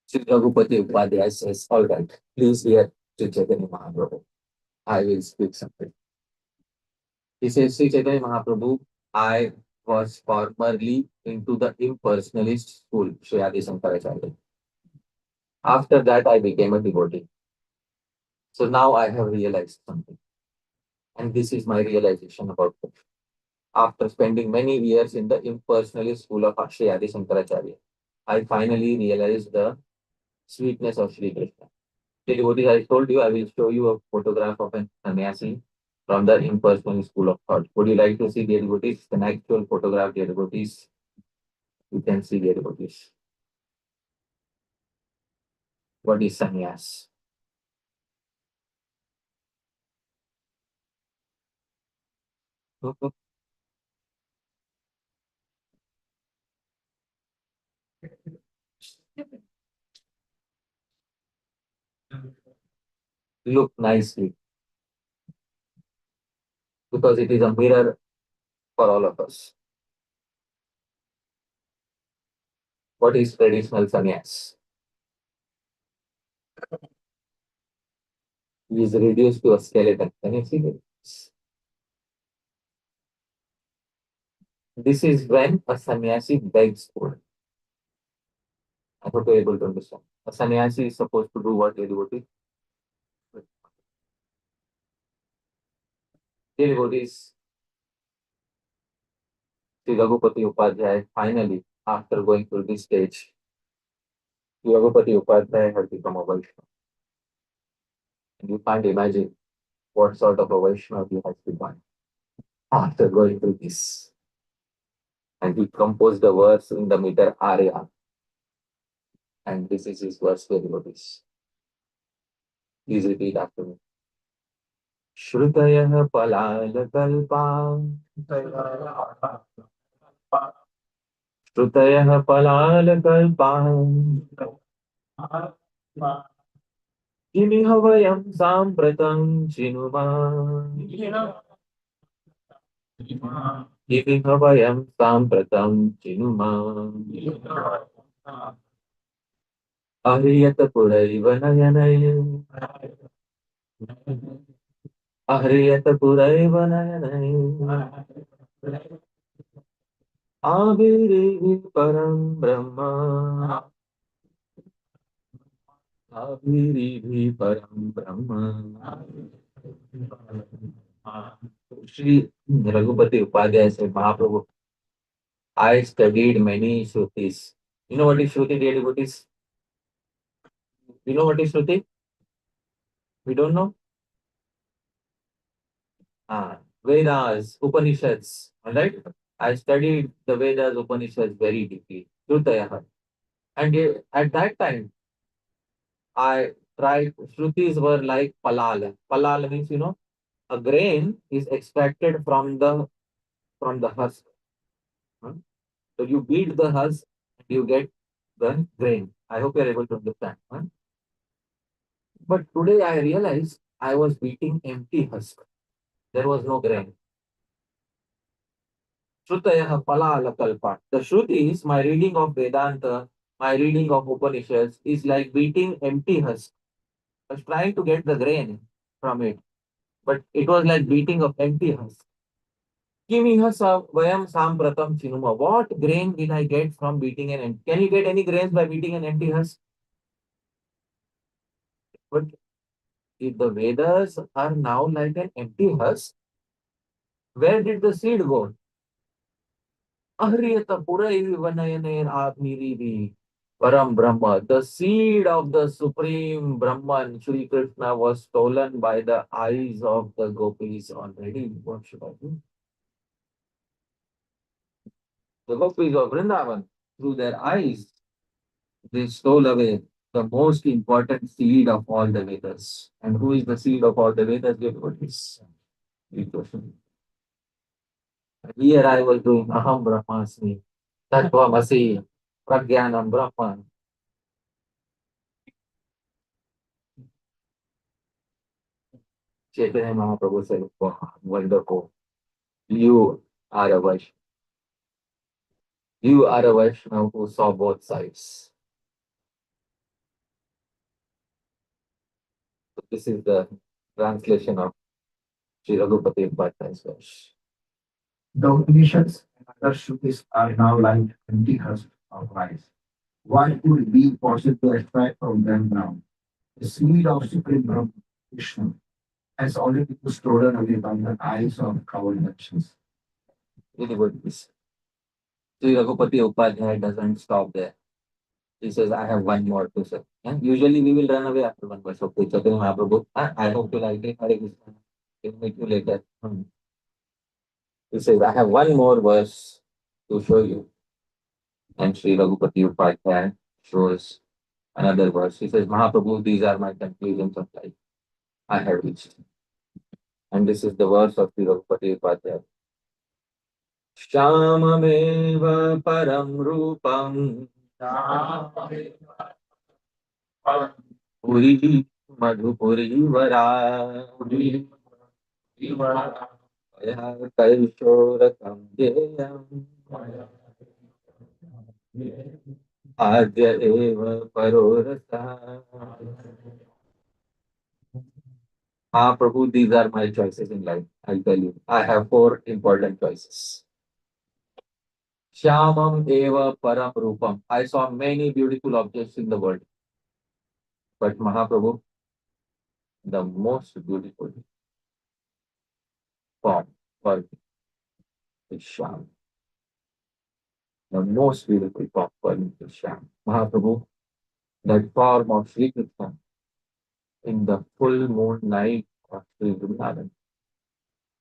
Speaker 1: Sri Ragupati Upadhyaya says, all right, please hear Sri Chaitanya Mahaprabhu. I will speak something. He says, Sri Chaitanya Mahaprabhu, I was formerly into the impersonalist school, Sri Adi Shankaracharya. After that, I became a devotee. So now I have realized something. And this is my realization about it. After spending many years in the impersonalist school of Sri Adi Shankaracharya, I finally realized the sweetness of Sri Krishna. The devotees, I told you, I will show you a photograph of an sannyasi from the impersonal school of thought. Would you like to see the devotees? An actual photograph, the devotees. You can see the devotees. What is sannyas? Look nicely because it is a mirror for all of us. What is traditional sannyas? He is reduced to a skeleton. Can you see this? This is when a sannyasi begs food. I hope you're able to understand. A sannyasi is supposed to do what a devotee? The devotees, Sri Raghupati Upadhyay, finally, after going through this stage, Sri Raghupati Upadhyay had become a Vaishnava. And you can't imagine what sort of a Vaishnava he has become after going through this. And he composed a verse in the meter Arya. And this is his verse for devotees. Please repeat after me. श्रुतयः पलालकल्पा श्रुतयः पलालकल्पा किमिह वयं साम्प्रतं चिनुमा किमिह वयं साम्प्रतं चिनुमा अह्रियत पुरैव नयनैः अह्रियत पुरैव नयनैः आविर्भिः परं ब्रह्म आविर्भिः परं ब्रह्म Shri Raghupati Upadhyay said, Mahaprabhu, I studied many Shrutis. You know what is Shruti, dear devotees? You know what is Shruti? We don't know? Vedas, Upanishads, alright? I studied the Vedas, Upanishads very deeply. Shrutayah. And at that time, I tried, Shrutis were like palal. Palal means, a grain is extracted from the husk. Huh? So you beat the husk, and you get the grain. I hope you're able to understand. Huh? But today I realized I was beating empty husk. There was no grain. Shrutayah palala kalpa. The Shruti is my reading of Vedanta, my reading of Upanishads is like beating empty husk. I was trying to get the grain from it, but it was like beating of empty husk. Kimiha vayam sampratam chinuma. What grain will I get from beating an empty? Can you get any grains by beating an empty husk? But if the Vedas are now like an empty husk, where did the seed go? Ahriyata Purai Vanayane Agnirivi Param Brahma. The seed of the Supreme Brahman, Sri Krishna, was stolen by the eyes of the gopis already. What should I do? The gopis of Vrindavan, through their eyes, they stole away the most important seed of all the Vedas. And who is the seed of all the Vedas? Devotees. Good question. Here I was doing Aham Brahmasmi, Tattvamasi, Pragyanam Brahman. Chaitanya Mahaprabhu said, wow, wonderful. You are a Vaishnava. You are a Vaishnava who saw both sides. So this is the translation of Sri Raghupati Bhattacharya's verse.
Speaker 2: The Upanishads and other Shrutis are now like empty husks of rice. What could it be possible to extract from them now? The seed of Supreme Brahma, Krishna, has already been stolen away by the eyes of coward merchants.
Speaker 1: Really good piece. Sri Raghupati Upadhyaya doesn't stop there. He says, I have one more to say. And usually we will run away after one verse. Okay, Chaitanya Mahaprabhu, I hope you like it. Hare Krishna. We'll meet you later. He says, I have one more verse to show you. And Sri Raghupati Upadhyaya shows another verse. He says, Mahaprabhu, these are my conclusions of life. I have reached. And this is the verse of Sri Raghupati Upadhyaya. Shyamameva param rupam puri madhupuri vara maya kaishorakam deyam adya eva parorasa. Prabhu, these are my choices in life. I'll tell you. I have four important choices. Shyamam eva param rupam. I saw many beautiful objects in the world. But Mahaprabhu, the most beautiful form for me is Shyam. The most beautiful form for me is Shyam. Mahaprabhu, that form of Sri Krishna in the full moon night of Sri Vrindavan,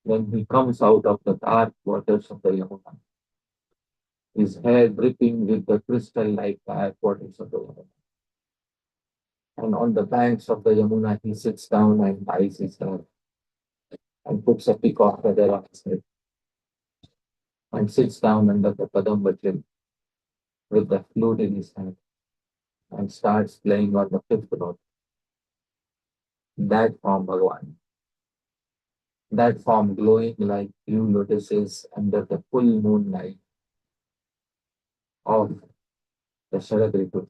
Speaker 1: when he comes out of the dark waters of the Yamuna, his hair dripping with the crystal-like dark waters of the Yamuna. And on the banks of the Yamuna, he sits down and ties his hair and puts a peacock feather on his head and sits down under the Kadamba tree with the flute in his hand and starts playing on the fifth note. That form, Bhagavan, that form glowing like blue lotuses under the full moonlight of the Sharad Ritu,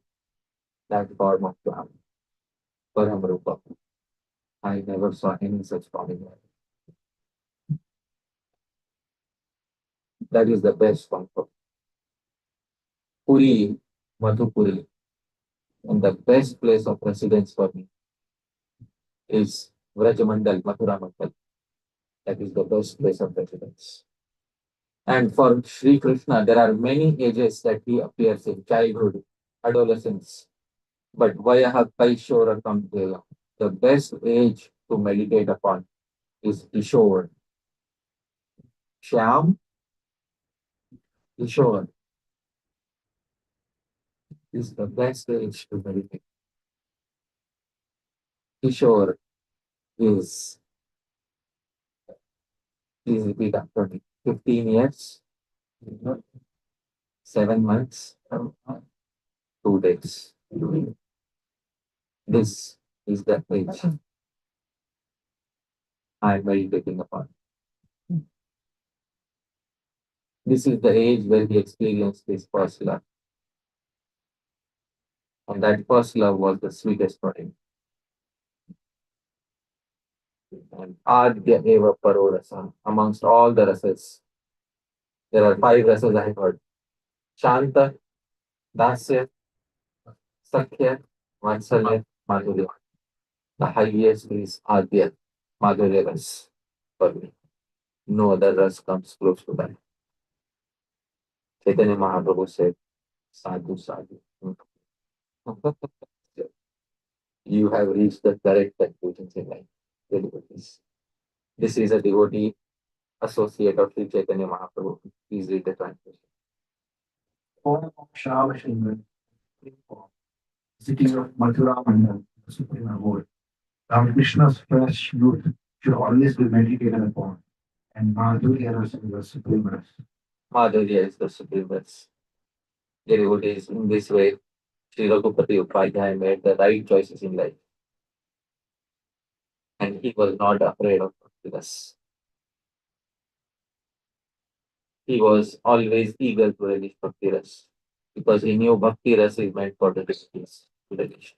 Speaker 1: that form of Ram, Paramrupa. I never saw any such form in life. That is the best form for Puri, Madhupuri. And the best place of residence for me is Vrajamandal, Mathura Mandal. That is the best place of residence. And for Sri Krishna, there are many ages that he appears in: childhood, adolescence. But Vayaha Kaishora Kamdeva, the best age to meditate upon is Kishore. Shyam, Kishore is the best age to meditate. Kishore is, please repeat after me, 15 years, 7 months, 2 days. This is the age I am meditating upon. This is the age where he experienced his first love. And that first love was the sweetest for him. And Adya Eva Parorasa, amongst all the rasas, there are 5 rasas I have heard. Shanta, Dasya, Sakhya, Vatsalya, Madhurya. The highest is Adya, Madhurya ras for me. No other ras comes close to that. Chaitanya Mahaprabhu said, Sadhu, sadhu. You have reached the correct conclusions in life. Very good. This is a devotee associate of Sri Chaitanya Mahaprabhu. Please read the translation.
Speaker 2: Form of Shavashinga, city of Mathura Mandal, the supreme abode. Ramakrishna's fresh youth should always be meditated upon, and Madhurya Rasa is the supreme rasa.
Speaker 1: Madhurya is the supreme rasa. The devotees in this way, Sri Raghupati Upadhyay made the right choices in life, and he was not afraid of this. He was always eager to relish Bhakti Ras because he knew Bhakti Ras is meant for the devotees to relish.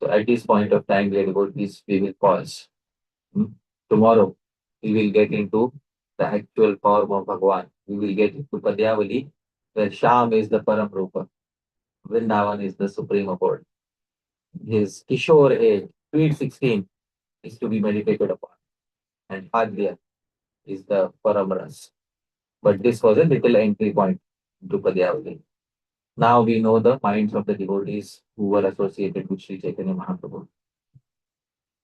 Speaker 1: So at this point of time, dear devotees, we will pause. Hmm? Tomorrow, we will get into the actual form of Bhagwan. We will get into Padyavali, where Sham is the Param Rupa, Vrindavan is the supreme abode. His Kishore age, sweet 16, is to be meditated upon, and Hadya is the Param Ras. But this was a little entry point to Padyavali. Now we know the minds of the devotees who were associated with Sri Chaitanya Mahaprabhu.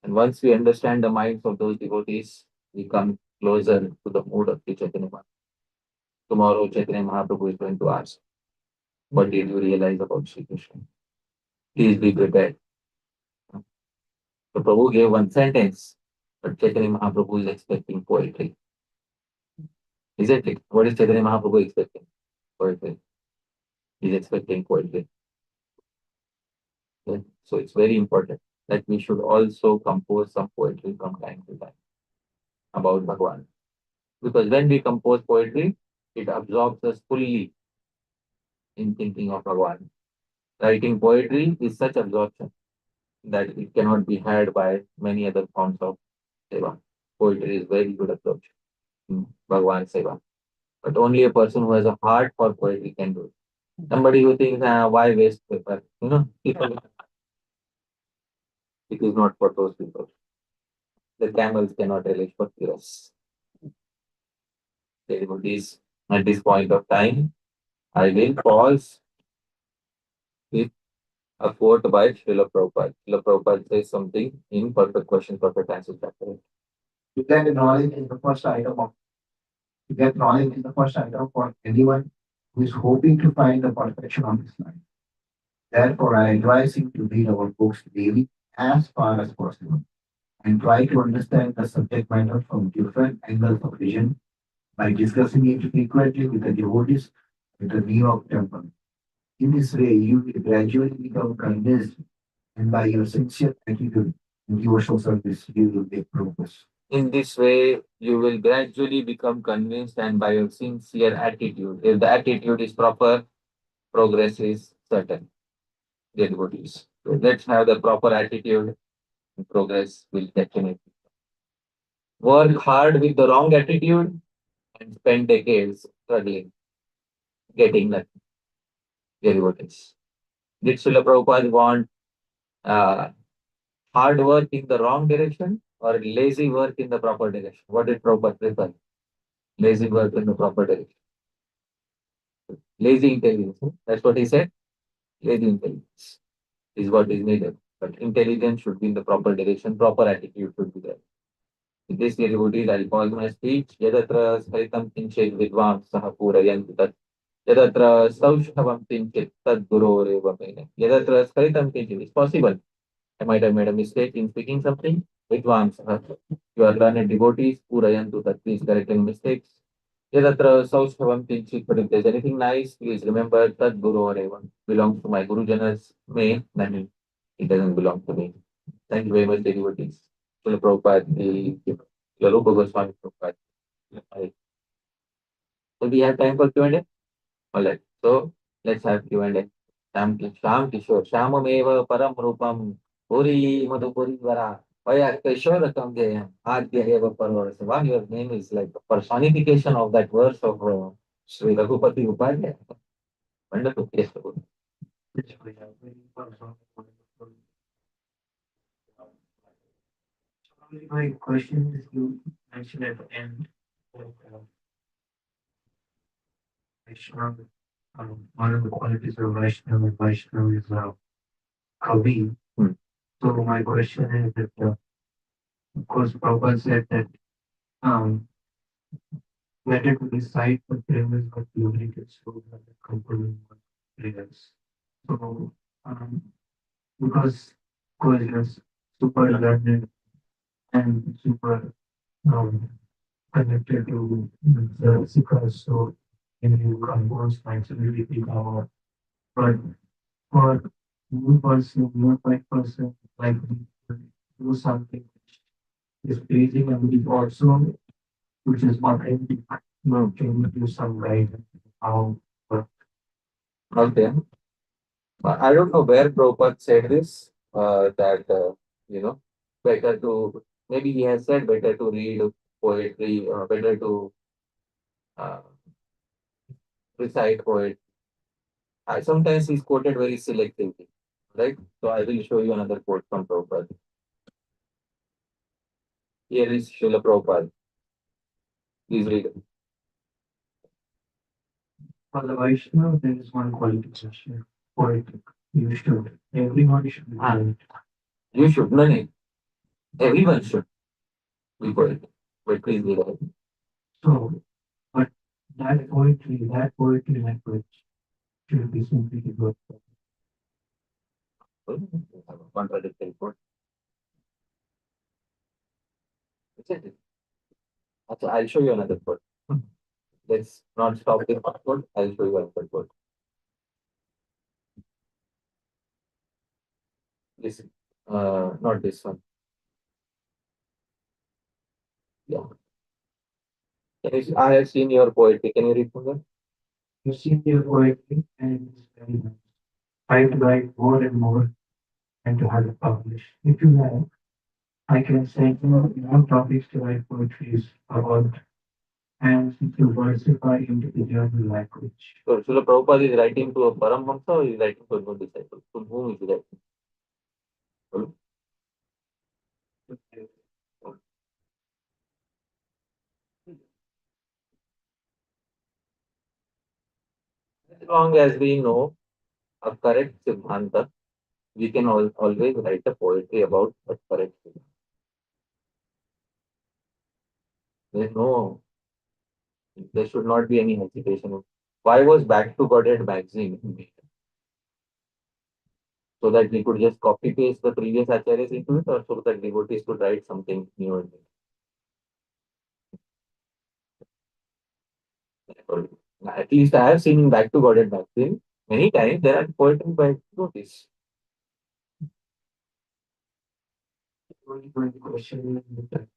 Speaker 1: And once we understand the minds of those devotees, we come closer to the mood of Sri Chaitanya Mahaprabhu. Tomorrow, Chaitanya Mahaprabhu is going to ask, what did you realize about Sri Krishna? Please be prepared. So Prabhu gave one sentence, but Chaitanya Mahaprabhu is expecting poetry. Isn't it? What is Chaitanya Mahaprabhu expecting? Poetry. He's expecting poetry. Okay? So it's very important that we should also compose some poetry from time to time about Bhagwan. Because when we compose poetry, it absorbs us fully in thinking of Bhagwan. Writing poetry is such absorption that it cannot be had by many other forms of seva. Poetry is very good absorption in Bhagwan seva. But only a person who has a heart for poetry can do it. Somebody who thinks, why waste paper? People, it is not for those people. The camels cannot relish for us. Devotees, at this point of time, I will pause with a quote by Srila Prabhupada. Srila Prabhupada says something in Perfect Question, Perfect Answer chapter.
Speaker 2: To get knowledge is the first item of to get knowledge is the first item for anyone who is hoping to find the perfection of his life. Therefore, I advise him to read our books daily as far as possible and try to understand the subject matter from different angles of vision by discussing it frequently with the devotees at the New York temple. In this way, you will gradually become convinced, and by your sincere attitude and devotional service, you will make progress. In this way, you will gradually become convinced, and by your sincere attitude, if the attitude is proper, progress is certain. Dear devotees. So let's have the proper attitude, and progress will definitely. Work hard with the wrong attitude and spend decades struggling, getting nothing. Dear devotees. Did Srila Prabhupada want uh, hard work in the wrong direction or lazy work in the proper direction? What did Prabhupada prefer? Lazy work in the proper direction. Lazy intelligence. That's what he said. Lazy intelligence is what is needed. But intelligence should be in the proper direction, proper attitude should be there. In this devotees, I'll pause my speech. Yadatra Saritam Kinchet Vidvam Saha Purayanti Tat. Yadatra Saushavam Kinchet Tad Guru Reva Mene. Yadatra Saritam Kinchet. It's possible. I might have made a mistake in speaking something. Vidvam Saha. You are learned devotees. Purayantu Tat. Please correct any mistakes. Yadatra Saushavam Kinchet. But if there's anything nice, please remember Tad Guru Reva belongs to my Guru Janas. May. Nani. It doesn't belong to me. Thank you very much, devotees. Srila Prabhupada, the Rupa Goswami Prabhupada. Right. So we have time for Q&A? Alright. So let's have Q&A. Sham Kishore. Shamameva Param Rupam Puri Madhupuri Vara. Vaya Kishore Kamdeyam. Adya Eva Parvarasa. One, your name is like the personification of that verse of Sri Raghupati Upadhyaya. Wonderful. Yes, Prabhu. My question is you mentioned at the end.
Speaker 3: Vaishnav, one of the qualities of Vaishnav and Vaishnav is Kavi.
Speaker 1: Hmm.
Speaker 3: So my question is that, of course, Prabhupada said that um, better to recite the prayers but lubricate so that the component prayers. So because of course you're super learned and super um, connected to the Sikhs, so in you compose flexibility power. But for new person, new type person, like do something which is pleasing and which also which is authentic. No, can you do some guidance how
Speaker 1: Okay. I don't know where Prabhupada said this, that, you know, better to, maybe he has said better to read poetry, or better to uh, recite poetry. Sometimes he's quoted very selectively, right? So I will show you another quote from Prabhupada. Here is Srila Prabhupada. Please read it.
Speaker 3: for the Vaishnava there is one qualification poetic. You should. Everyone should have it.
Speaker 1: You should, no, no, everyone should be poetic. But please read it.
Speaker 3: So, but that poetry language should be simply good.
Speaker 1: Have a contradictory quote. Isn't it? Okay, I'll show you another quote. Let's not stop this quote. I'll show you another quote. This, not this one. Yeah. I have seen your poetry. Can you read from there?
Speaker 3: You see your poetry and it's very nice. Try to write more and more and to have it published. If you have, I can say, one topics to write poetry is about and to diversify into the German language.
Speaker 1: So Srila Prabhupada is writing to a Paramhamsa or is writing to a new disciple? To whom is he writing? Hmm? As long as we know a correct Siddhanta, we can always write a poetry about a correct Siddhanta. There's no, there should not be any hesitation. Why was Back to Godhead magazine made? So that we could just copy paste the previous acharyas into it, or so that devotees could write something new in it? Or at least I have seen in Back to Godhead magazine many times there are poetry by devotees.
Speaker 3: Only one question is that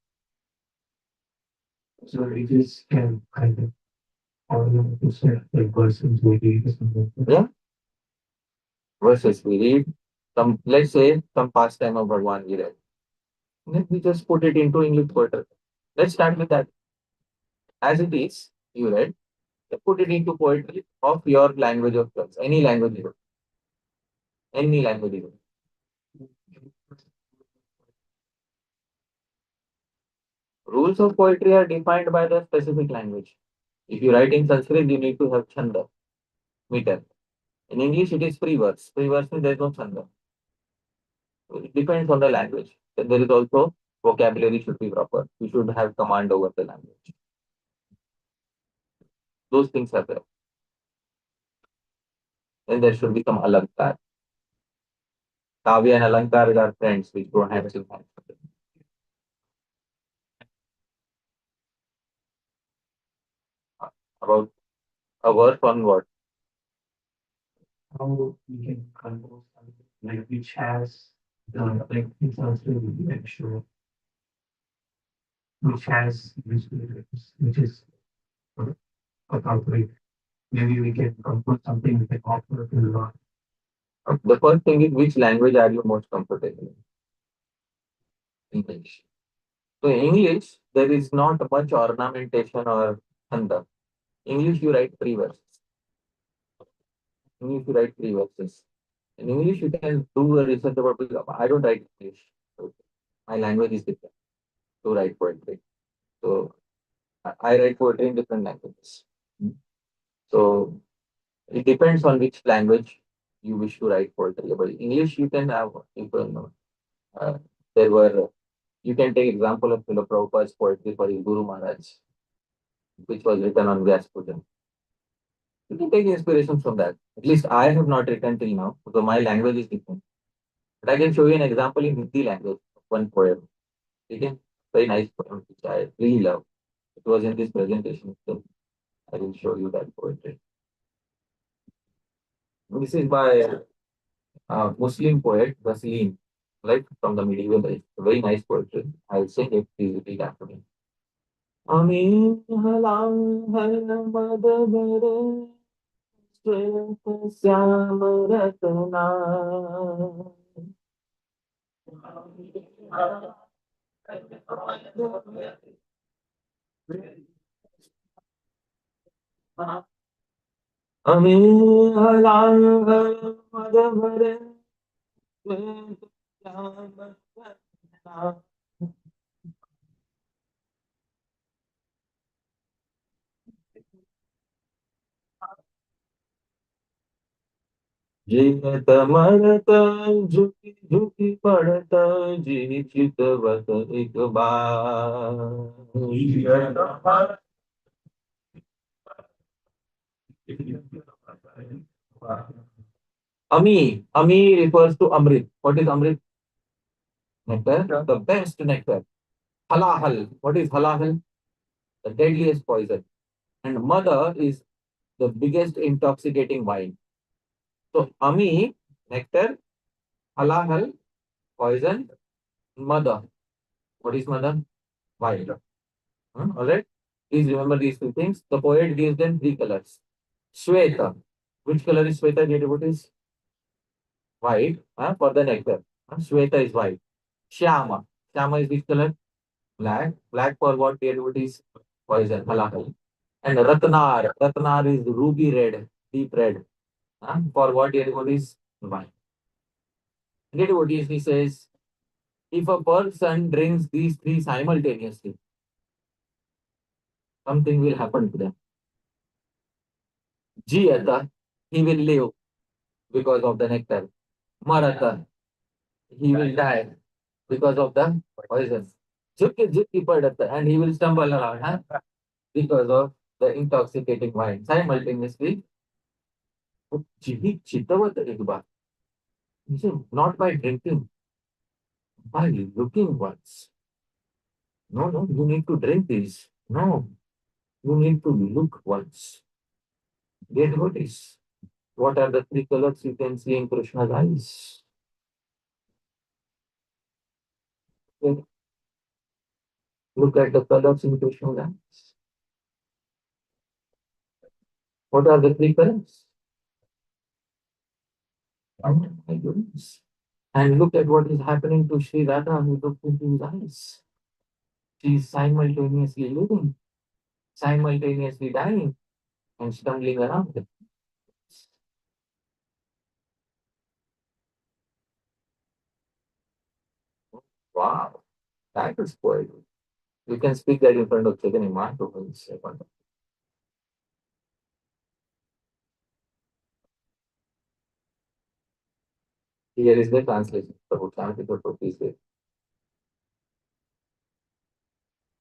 Speaker 3: so religious can kind of all to say like verses maybe or something.
Speaker 1: Yeah, verses we read, some, let's say some pastime of Bhagwan we read. Then we just put it into English poetry. Let's start with that. As it is, you read, put it into poetry of your language of choice, any language you want, any language you want. Rules of poetry are defined by the specific language. If you write in Sanskrit, you need to have chanda, meter. In English, it is free verse. Free verse means there is no chanda. It depends on the language. Then there is also vocabulary should be proper. You should have command over the language. Those things are there. Then there should be some alankar. Kavya and alankar are friends which don't have symptoms. About a verse on what?
Speaker 3: How we can compose something like which has the like it's also like sure which has which is appropriate. Maybe we can compose something we can offer to the Lord.
Speaker 1: The first thing is which language are you most comfortable in? English. So in English, there is not much ornamentation or chanda. English, you write three verses. English, you write three verses. In English, you can do a research about it. I don't write English. So my language is different to write poetry. So I write poetry in different languages. So it depends on which language you wish to write poetry. But English, you can have people. Uh, there were you can take example of Srila Prabhupada's poetry for his Guru Maharaj, which was written on Vyas Pujan. You can take inspiration from that. At least I have not written till now, because my language is different. But I can show you an example in Hindi language of one poem. Okay? Very nice poem, which I really love. It was in this presentation, so I will show you that poetry. This is by Muslim poet Vasleen, like from the medieval age. Very nice poetry. I'll sing it. Please repeat after me. Amin halam hal madabare shweta syam ratna. Amin halam hal madabare shweta syam ratna. जीवत मरत झुकी झुकी पड़त जी चितवत एक बार Ami refers to Amrit. What is Amrit? Nectar, the best nectar. Halahal. What is halahal? The deadliest poison. And mother is the biggest intoxicating wine. So Ami, nectar, halahal, poison, mother. What is mother? Wine. All right. Please remember these two things. The poet gives them three colors. Shweta. Which color is Shweta, dear devotees? White. For the nectar. Shweta is white. Shyama. Shyama is which color? Black. Black for what, dear devotees? Poison. Halahal. And Ratnar. Ratnar is ruby red. Deep red. For what, dear devotees? Wine. Dear devotees, he says, if a person drinks these three simultaneously, something will happen to them. Jiyata, he will live because of the nectar. Marata, he will die because of the poison. Jukki padata, and he will stumble around because of the intoxicating wine. Simultaneously, Jihi chitavat ekbar. He said, not by drinking, by looking once. No, no, you need to drink this. No, you need to look once. Get what is? What are the three colors you can see in Krishna's eyes? Okay. Look at the colors in Krishna's eyes. What are the three colors? Oh my goodness. And look at what is happening to Sri Radha who looked into his eyes. She is simultaneously living, simultaneously dying, and stumbling around. Wow, that is poetry. You can speak that in front of Chaitanya Mahaprabhu. Here is the translation. Prabhu, translate the Prabhu, please wait.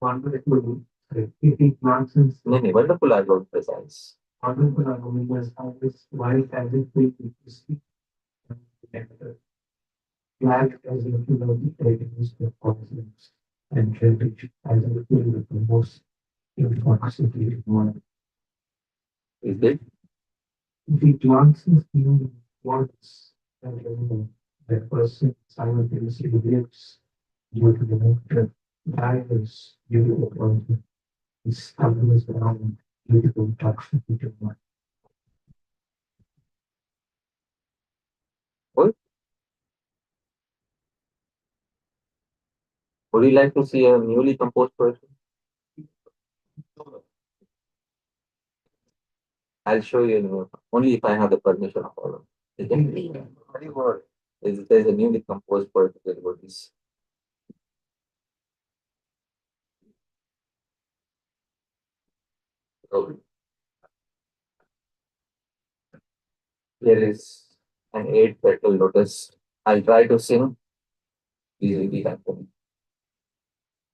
Speaker 3: Wonderful. It is nonsense.
Speaker 1: No, wonderful are not precise.
Speaker 3: Wonderful arguments are this white as if we speak black as if you know the evidence of poisons and reddish as if you know the most intoxicating one.
Speaker 1: Is it?
Speaker 3: The glances you once and remember that person simultaneously lives due to the nectar, dies due to the poison, stumbles around due to the intoxicating one.
Speaker 1: What? Would you like to see a newly composed poetry? I'll show you only if I have the permission of all of them.
Speaker 2: Very good.
Speaker 1: There's a newly composed poetry about this. So, Here is an 8 petal lotus. I'll try to sing. Please repeat after me.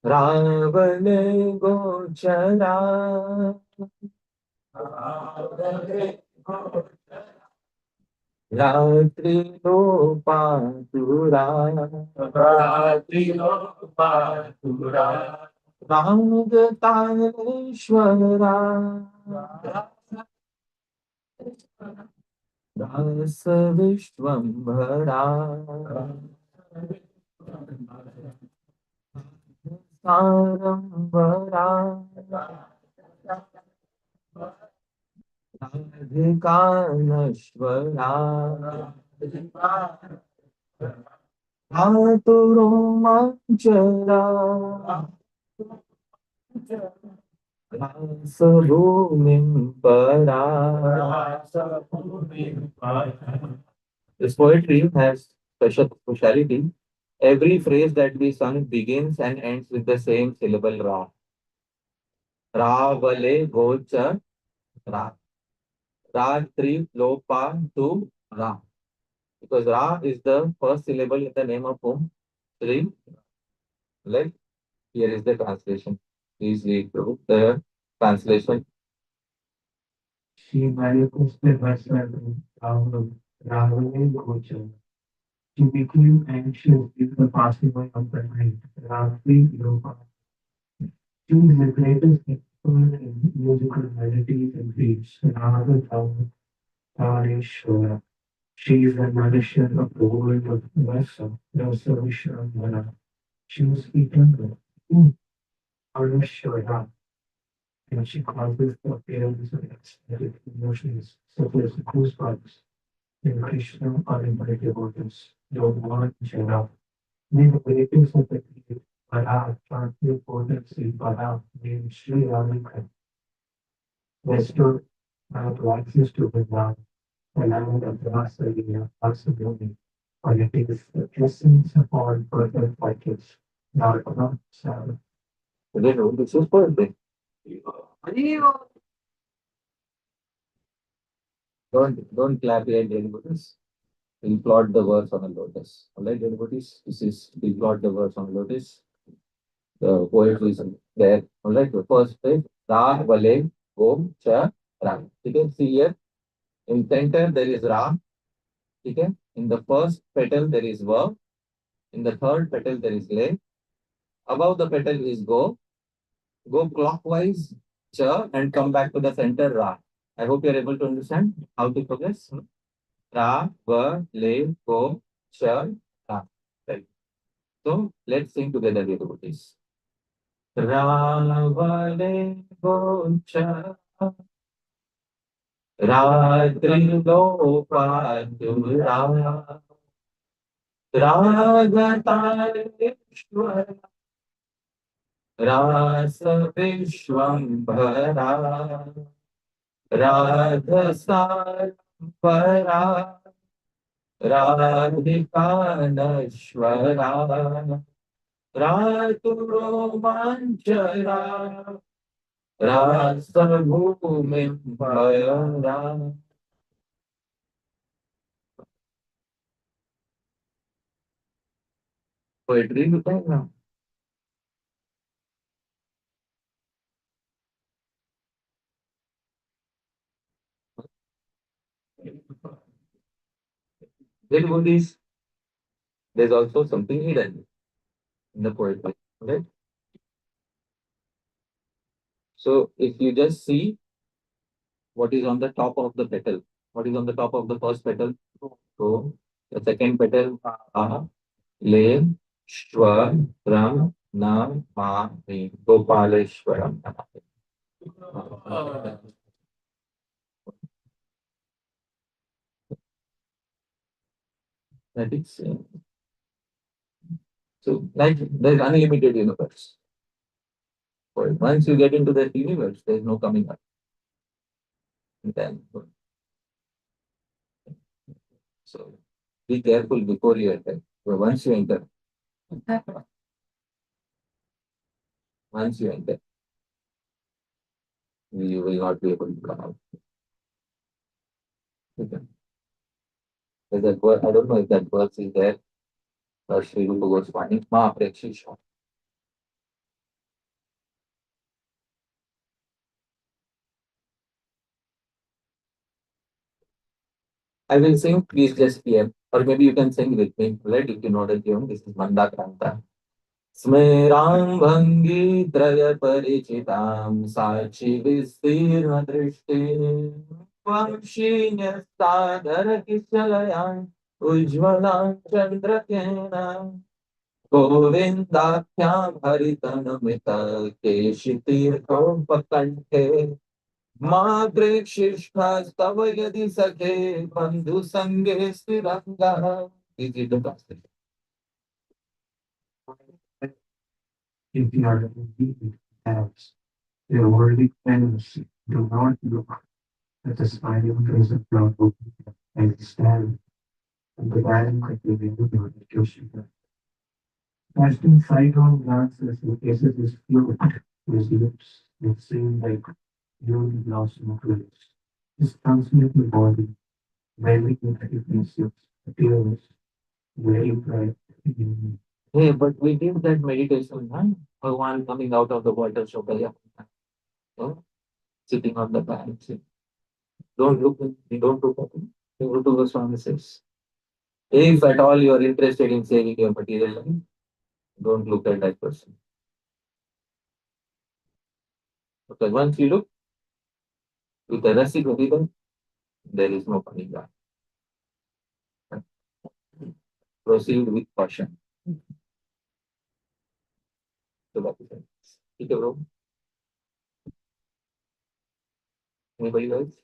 Speaker 1: Ravane gochara Ratri Lopatura Rangtaleshwara Rasa Vishwambhara Sarambhara Radhikanashvara Aturomanchara Rasabhumimpara. This poetry has special speciality. Every phrase that we sung begins and ends with the same syllable Ra. Ra, Vale, Gocha, Ra. Ra, Tri, Lopa, Tu, Ra. Because Ra is the first syllable in the name of whom? Sri. Like, here is the translation. Please read through the translation.
Speaker 3: She manifested herself in Ravane Gochar. She became anxious with the passing away of the night. Ratri Lopa. She is the greatest expert in musical melodies and beats. Raga Tareshwara. She is the nourisher of the world of Rasa Vishwamara. She was eternal. Parshad, and she causes the appearance of ecstatic emotions such as goosebumps in Krishna or in Bhakti devotees. Yogwan Jana. May the greatest of the creed, Para, translate potency, Para, named Sri Radhika, restored our access to Vrindavan, the land of Rasa Leela, possibility, for it is the essence of all further fighters. Narkana, Sarah.
Speaker 1: This is poetry. Don't clap yet, devotees. We'll plot the verse on a lotus. Alright, devotees. This is we plot the verse on lotus. The poetry is there. Alright, the first page. Ra, Vale, Go, Cha, Ra. You can see here. In center there is Ra. Okay. In the first petal there is Va. In the third petal there is Le. Above the petal is Go. Go clockwise, Cha, and come back to the center Ra. I hope you are able to understand how to progress. Ra, Va, Le, Go, Cha, Ra. Right. So let's sing together the devotees. Ra, Va, Le, Go, Cha, Ra, Tri, Lo, Pa, Tu, Ra, Ra, Ga, Ta, Le, Shwa, Ra, Sa, Vishwambhara, Radha, Sa, Para, Radhikanashvara, Raturomanchara, Rasabhumimpara. Poetry होता है ना. Then what is there's also something hidden in the poetry, right? So if you just see what is on the top of the petal, what is on the top of the first petal, so the second petal, Le, Shwa, Ram, Nam, Ma, Mi, Gopaleshwaram. That is so like there's unlimited universe. But once you get into that universe, there's no coming out. And then so be careful before you enter. But once you enter, you will not be able to come out. Okay. There's that word, I don't know if that verse is there. Sri Rupa Goswami, Ma Prekshisha. I will sing, please just hear. Or maybe you can sing with me, right? If you know the tune, this is Manda Kranta. स्मेरां भङ्गी त्रय परिचितां साक्षि विस्तीर्ण दृष्टिं वंशीन्यस्ताधर किशलयां उज्ज्वलां चन्द्रकेण गोविन्दाख्यां हरितनमित केशितीर्थोपकण्ठे मा प्रेक्षिष्ठास्तव यदि सखे बन्धु सङ्गे स्थिरङ्गः. This is the gospel.
Speaker 3: If you are indeed as your worldly friends, do not look at the smiling face of Prabhu and stand at the band that you will not Yoshida. Casting sidelong glances, he faces his flute, his lips that seem like newly blossomed flowers. His transmitted body, very intelligent, appears very bright.
Speaker 1: Hey, but we did that meditation, huh? Bhagwan coming out of the water, Shokaya, sitting on the bank. Don't look at him. Go to Goswami says. If at all you are interested in saving your material life, don't look at that person. Because once you look with the rasic rhythm, there is no coming back. Proceed with caution. So that is it. ठीक है bro. Anybody else?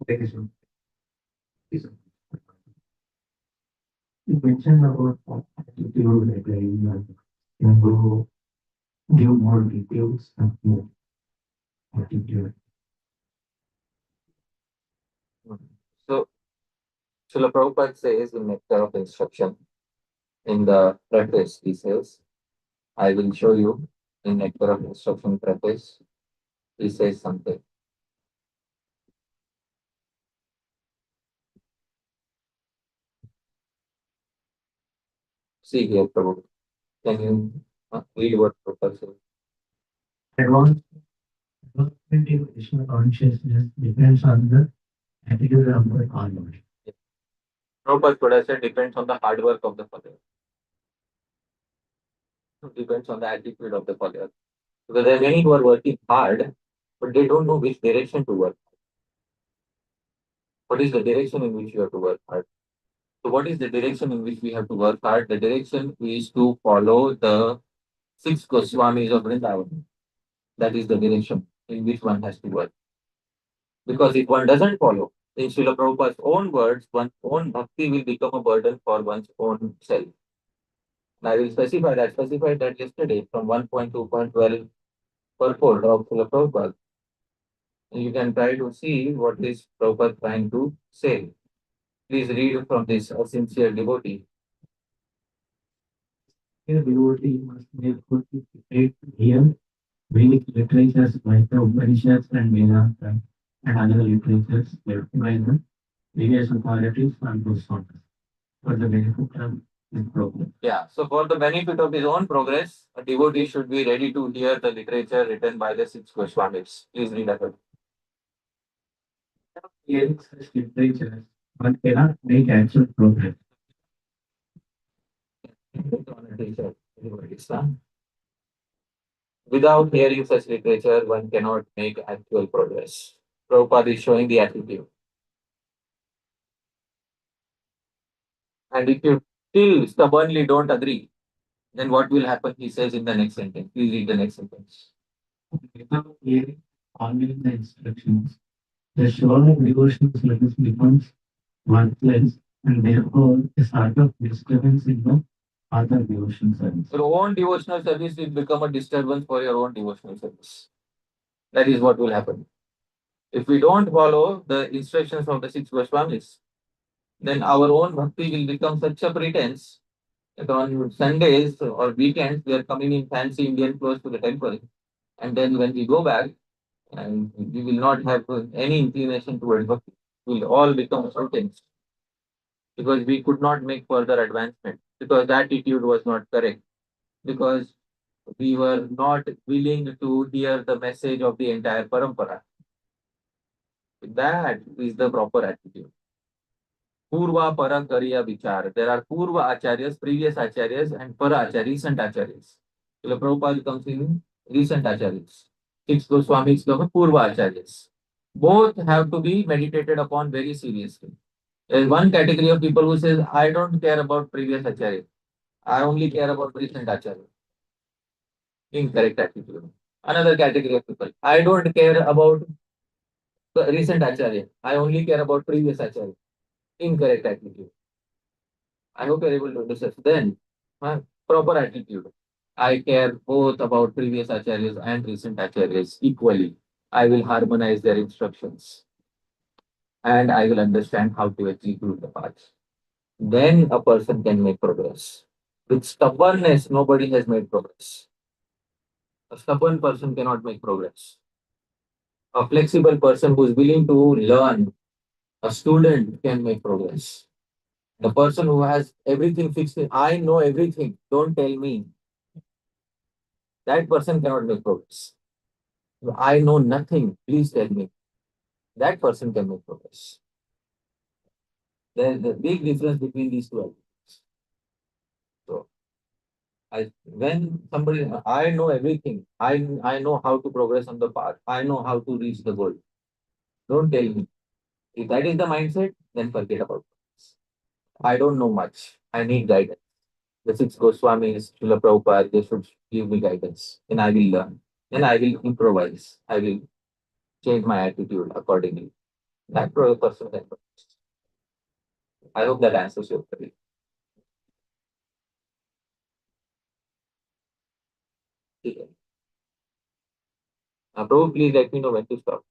Speaker 3: There is you mentioned about attitude like can go give more details and more attitude.
Speaker 1: So, Srila Prabhupada says in Nectar of Instruction, in the preface, he says, I will show you in Nectar of Instruction preface, he says something. See here, Prabhu. Can you read what Prabhupada says?
Speaker 3: Advancement in Krishna consciousness depends on the attitude of the follower.
Speaker 1: Prabhupada could have said depends on the hard work of the follower. It depends on the attitude of the follower. Because there are many who are working hard, but they don't know which direction to work. What is the direction in which you have to work hard? So what is the direction in which we have to work hard? The direction is to follow the 6 Goswamis of Vrindavan. That is the direction in which one has to work. Because if one doesn't follow, in Srila Prabhupada's own words, one's own bhakti will become a burden for one's own self. And I will specify that yesterday from 1.2.12 purport of Srila Prabhupada. And you can try to see what is Prabhupada trying to say. Please read from this A Sincere Devotee.
Speaker 3: Here devotee must therefore be prepared to hear Vedic literatures like the Upanishads and Vedanta and other literatures led by the various authorities and persons for the benefit of his progress.
Speaker 1: Yeah, so for the benefit of his own progress, a devotee should be ready to hear the literature written by the 6 Goswamis. Please read ahead.
Speaker 3: Hearing such literatures, one cannot make actual progress.
Speaker 1: Without hearing such literature, one cannot make actual progress. Prabhupada is showing the attitude. And if you still stubbornly don't agree, then what will happen? He says in the next sentence. Please read the next sentence.
Speaker 3: Without hearing, following the instructions, the show of devotional service becomes worthless and therefore a sort of disturbance in the other devotional service.
Speaker 1: Your own devotional service will become a disturbance for your own devotional service. That is what will happen. If we don't follow the instructions of the 6 Goswamis, then our own bhakti will become such a pretense that on Sundays or weekends, we are coming in fancy Indian clothes to the temple. And then when we go back, and we will not have any inclination towards bhakti. We will all become sultans because we could not make further advancement because the attitude was not correct. Because we were not willing to hear the message of the entire parampara. That is the proper attitude. Purva para kariya vichar. There are Purva acharyas, previous acharyas, and para acharyas, recent acharyas. So Prabhupada comes in recent acharyas. Six Goswamis come Purva acharyas. Both have to be meditated upon very seriously. There is one category of people who says, I don't care about previous acharya. I only care about recent acharya. Incorrect attitude. Another category of people. I don't care about the recent acharya. I only care about previous acharya. Incorrect attitude. I hope you're able to understand. Then, proper attitude. I care both about previous acharyas and recent acharyas equally. I will harmonize their instructions and I will understand how to execute the path. Then a person can make progress. With stubbornness, nobody has made progress. A stubborn person cannot make progress. A flexible person who is willing to learn, a student can make progress. The person who has everything fixed, I know everything, don't tell me, that person cannot make progress. I know nothing, please tell me. That person can make progress. There is a big difference between these two attitudes. So, when somebody, I know everything, I know how to progress on the path, I know how to reach the goal. Don't tell me. If that is the mindset, then forget about it. I don't know much. I need guidance. The six Goswamis, Srila Prabhupada, they should give me guidance. Then I will learn. Then I will improvise. I will change my attitude accordingly. That person can progress. I hope that answers your query. Okay. Prabhu, please let me know when to stop.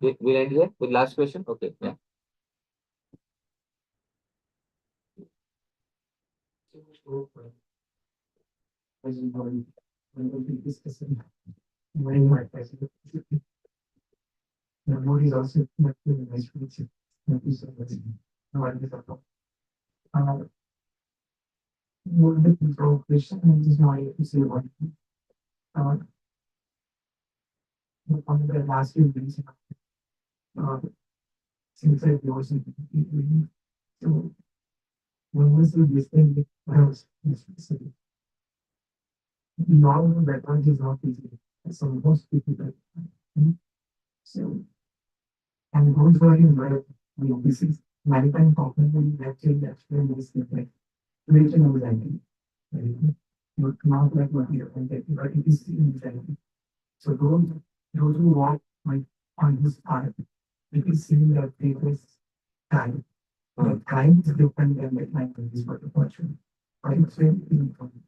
Speaker 1: We'll end here with last question. Okay. Yeah.
Speaker 3: So, as you know, when we discuss many more the mood is also not very nice for it. Thank you so much. No, I just thought, more the control question and just wanted to say one thing. Uh, on the last few days, uh, since I was in the so when was the listening with I was listening. We all know that one is not easy. So most people that so and those who are in my this is maritime company actually explain this thing like creation anxiety. Right? Not like what you're but it is anxiety. So those who walk like on this path, it is seen that they face time. But time is different than the time that is what the question. Right? It's very important.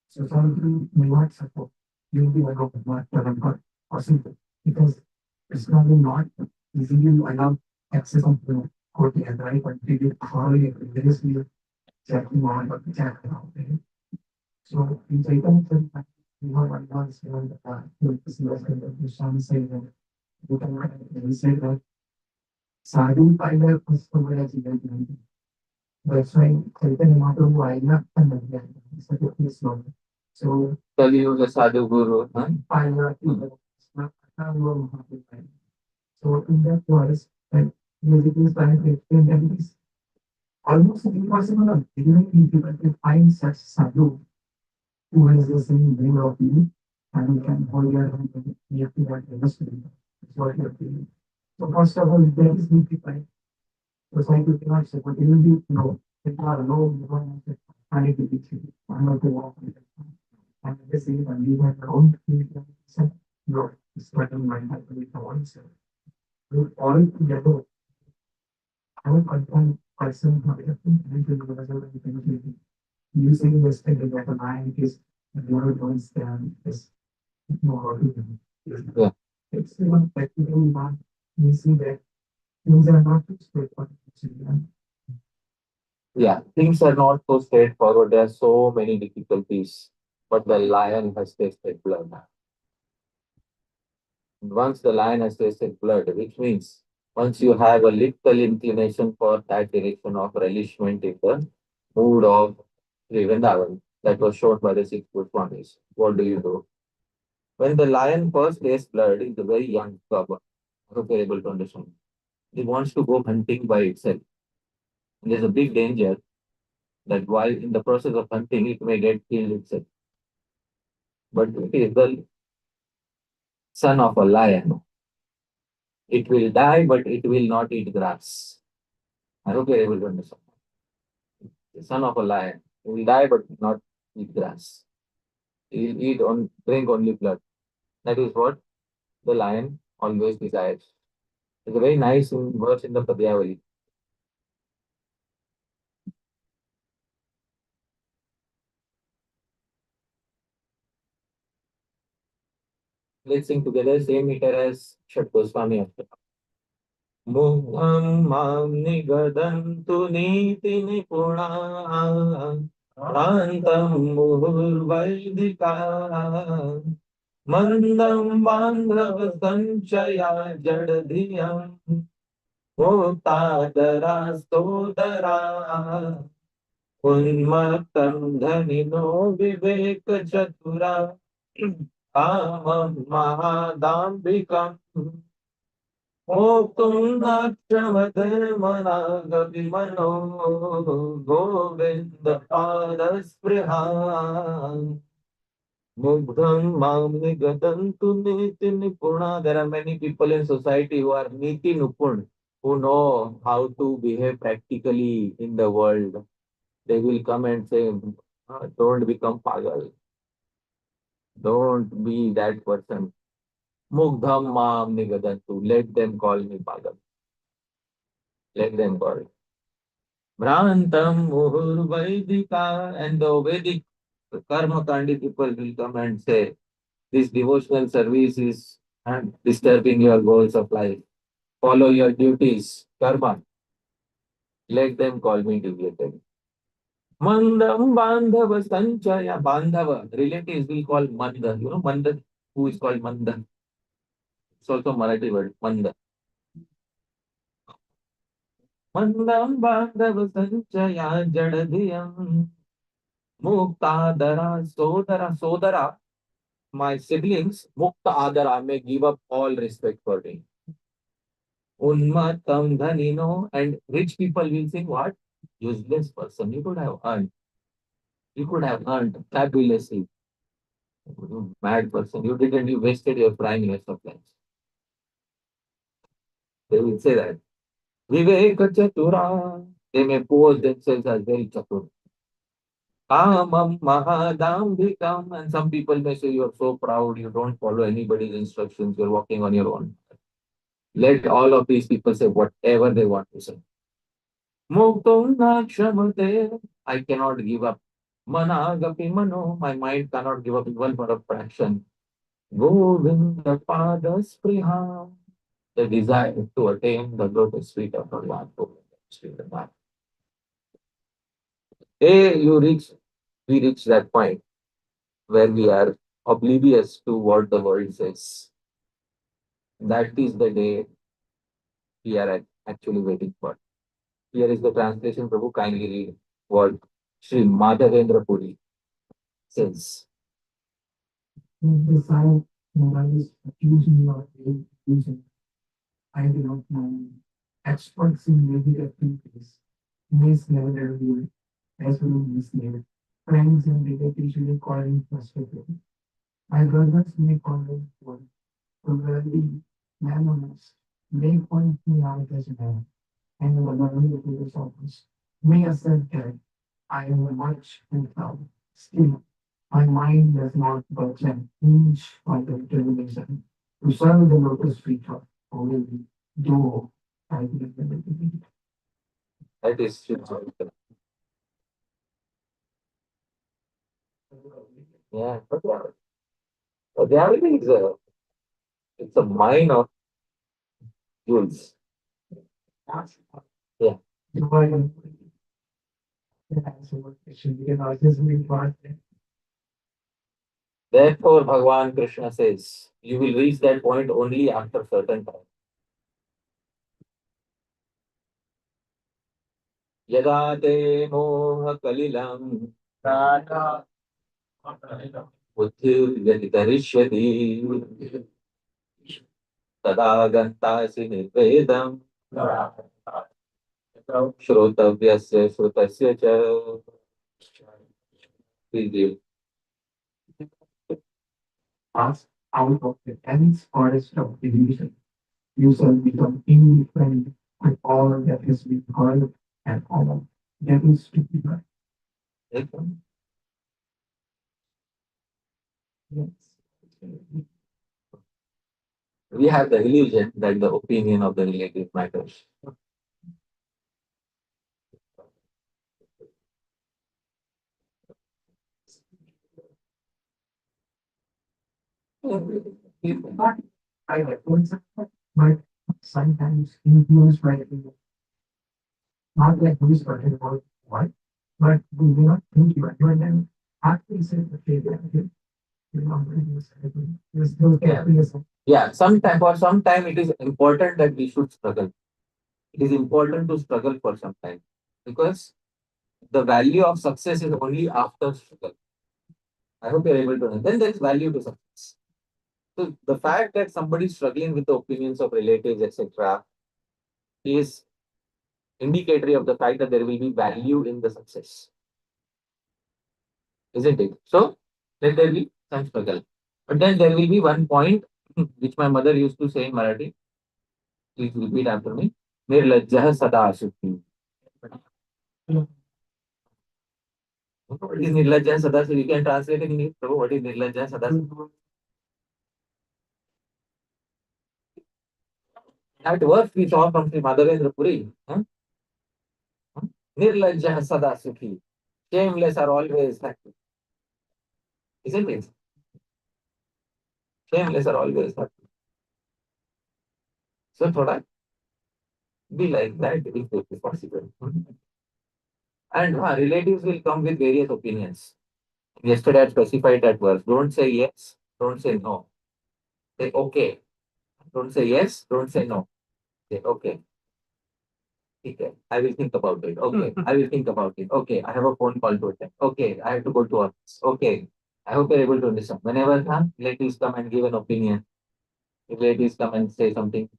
Speaker 3: So some of you may not support. You'll be like, okay, not but possible. Because it's not easily allow access of the court and right, but they did probably there is no checking on but the check out there. So in Chaitan, we have advanced on the serious the Swami said that we said that Sadhu Pilot was the way as you that's why Chaitanya Mahaprabhu Aina and then it's like a piece of so
Speaker 1: Kaliuga Sadhu Guru. Huh?
Speaker 3: Pilot so in that was like basically trying to explain that it is almost impossible of even people to find such sadhu who has the same view of you and you can hold your hand and you have to what you must do. That's what you're feeling. So first of all, there is need to find society cannot say, but even if no, if you are alone, you don't have to find it to be true. I'm not to walk with it. And at the same time, you have your own feeling. No, it's what in mind have to be the one. So we all together, I will confirm person who is and to the result of the penalty. Using this thing to get an eye is the word once is more how to do.
Speaker 1: Yeah.
Speaker 3: It's even practical one. We see that things are not too straightforward.
Speaker 1: Yeah, things are not so straightforward. There are so many difficulties, but the lion has tasted blood. Once the lion has tasted blood, which means once you have a little inclination for that direction of relishment in the mood of Sri Vrindavan that was shown by the six Goswamis, what do you do? When the lion first tastes blood, it's a very young cub. I hope you're able to understand. It wants to go hunting by itself. And there's a big danger that while in the process of hunting, it may get killed itself. But it is the son of a lion. It will die, but it will not eat grass. I hope you're able to understand. The son of a lion. He will die, but not eat grass. He will drink only blood. That is what the lion always desires. It's a very nice verse in the Padyavali. Let's sing together, same meter as Shat Goswami after. Muham mam nigadantu niti nipuna prantam muhurvaidika mandam bandhav sanchaya jadadhiyam Otadara Sodara Unmatam Dhanino Vivek Chatura Kamam Mahadambikam Okum Nakshamate Managabhimano Govinda Padaspriha Mugdham Mam Nigadantu Niti Nipuna. There are many people in society who are Niti Nupun, who know how to behave practically in the world. They will come and say, don't become pagal. Don't be that person. Mugdham Mam Nigadantu. Let them call me pagal. Let them call it. Bhrantam Muhur Vaidika. And the Vedic Karma Kandi people will come and say, this devotional service is disturbing your goals of life. Follow your duties, karma. Let them call me deviated. Mandam Bandhava Sanchaya. Bandhava. Relatives will call Manda. You know Manda, who is called Manda. It's also Marathi word, Manda. Mandam Bandhava Sanchaya Jadadiyam. Mukta Adara Sodara. Sodara. My siblings, Mukta Adara, may give up all respect for me. Unmatam Dhanino, and rich people will think, what? Useless person. You could have earned fabulously. You mad person. You didn't, you wasted your prime years of life. They will say that. Viveka Chatura. They may pose themselves as very chatur. Kamam Mahadambikam. And some people may say, you're so proud, you don't follow anybody's instructions, you're walking on your own. Let all of these people say whatever they want to say. Muktum Nakshamate. I cannot give up. Managapi Mano. My mind cannot give up even for a fraction. Govinda Padaspriha. The desire to attain the lotus feet of Bhagavan. We reach that point where we are oblivious to what the world says. That is the day we are actually waiting for. Here is the translation. Prabhu, kindly read what Sri Madhavendra Puri says.
Speaker 3: Desire morals accusing your illusion. I do not know. Experts in medical activities mislead everyone as well misled. Friends and relatives usually calling frustrated. My brothers may call me for probably manliness. They point me out as man and will learn the previous office. May assert that I am much without. Still, my mind does not budge an inch by the determination to serve the lotus feet of holy do I believe in it.
Speaker 1: That is Sri Madhavendra. Yeah, but the reality is it's a mine of jewels. Yeah.
Speaker 3: Divine answer one question. We can always move on.
Speaker 1: Therefore, Bhagavan Krishna says, you will reach that point only after certain time. यदा ते मोहकलिलं बुद्धिर्व्यतितरिष्यति तदा गन्तासि निर्वेदम् श्रोतव्यस्य श्रुतस्य च. Please give.
Speaker 3: Pass out of the dense forest of illusion. You shall become indifferent with all that has been heard and all that is to be heard. Yes.
Speaker 1: We have the illusion that the opinion of the relative matters.
Speaker 3: Not by the concept, but sometimes influenced by the not like who's talking about what, but we do not think about it. But then after he said, okay, you know, there's no capitalism.
Speaker 1: Yeah, sometime for some time it is important that we should struggle. It is important to struggle for some time because the value of success is only after struggle. I hope you're able to understand. Then there is value to success. So the fact that somebody is struggling with the opinions of relatives, etc., is indicatory of the fact that there will be value in the success. Isn't it? So let there be some struggle. But then there will be one point which my mother used to say in Marathi. Please repeat after me. Nirlajjah sada sukhi. What is Nirlajjah sada sukhi? You can translate in English. Prabhu, what is Nirlajjah sada sukhi? That verse we saw from Sri Madhavendra Puri. Nirlajjah sada sukhi. Shameless are always happy. Isn't it? Shameless are always happy. So thoda be like that if it is possible. And relatives will come with various opinions. Yesterday I specified that verse. Don't say yes, don't say no. Say okay. Don't say yes, don't say no. Say okay. Okay, I will think about it. Okay, I will think about it. Okay, I have a phone call to attend. Okay, I have to go to office. Okay, I hope you're able to understand. Whenever relatives come and give an opinion, if relatives come and say something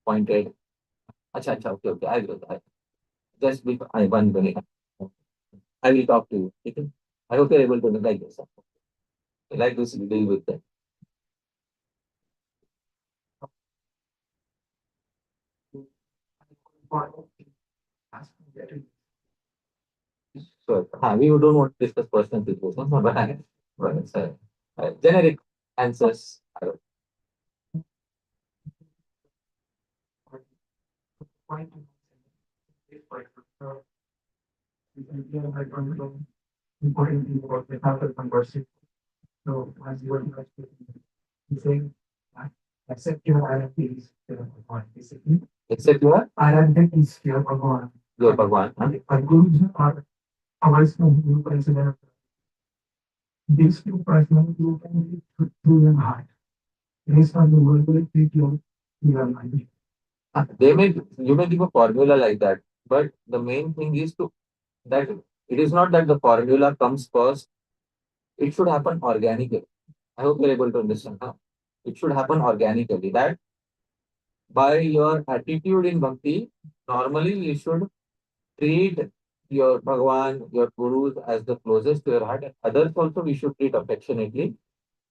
Speaker 1: pointed, acha, acha, okay, okay, I will. Just be, I one minute. I will talk to you. Okay? I hope you're able to like this. Like this, we deal with them. Sure. We don't want to discuss personal situations, but it's, generic answers.
Speaker 3: Important thing about the topic conversation. So as you were saying, accept your identities, basically.
Speaker 1: Except your
Speaker 3: Identities here Bhagavan.
Speaker 1: your Bhagwan.
Speaker 3: And gurus are ours who consider these two personalities you can be through your heart. Based on the word will treat your life.
Speaker 1: They may you may give a formula like that, but the main thing is to that it is not that the formula comes first. It should happen organically. I hope you're able to understand. It should happen organically. That by your attitude in bhakti, normally you should treat your Bhagwan, your Gurus as the closest to your heart, and others also we should treat affectionately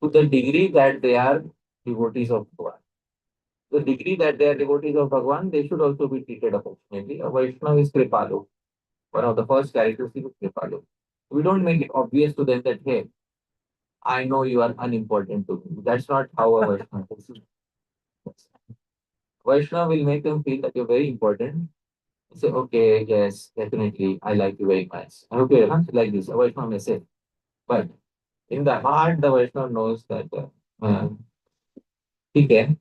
Speaker 1: to the degree that they are devotees of Bhagwan. The degree that they are devotees of Bhagwan, they should also be treated affectionately. A Vaishnava is Kripalu. One of the first characteristics is Kripalu. We don't make it obvious to them that, hey, I know you are unimportant to me. That's not how a Vaishnava is. Vaishnava will make them feel that you're very important. Say, okay, yes, definitely, I like you very much. I hope you're like this. A Vaishnava may say. But in the heart, the Vaishnava knows that, okay,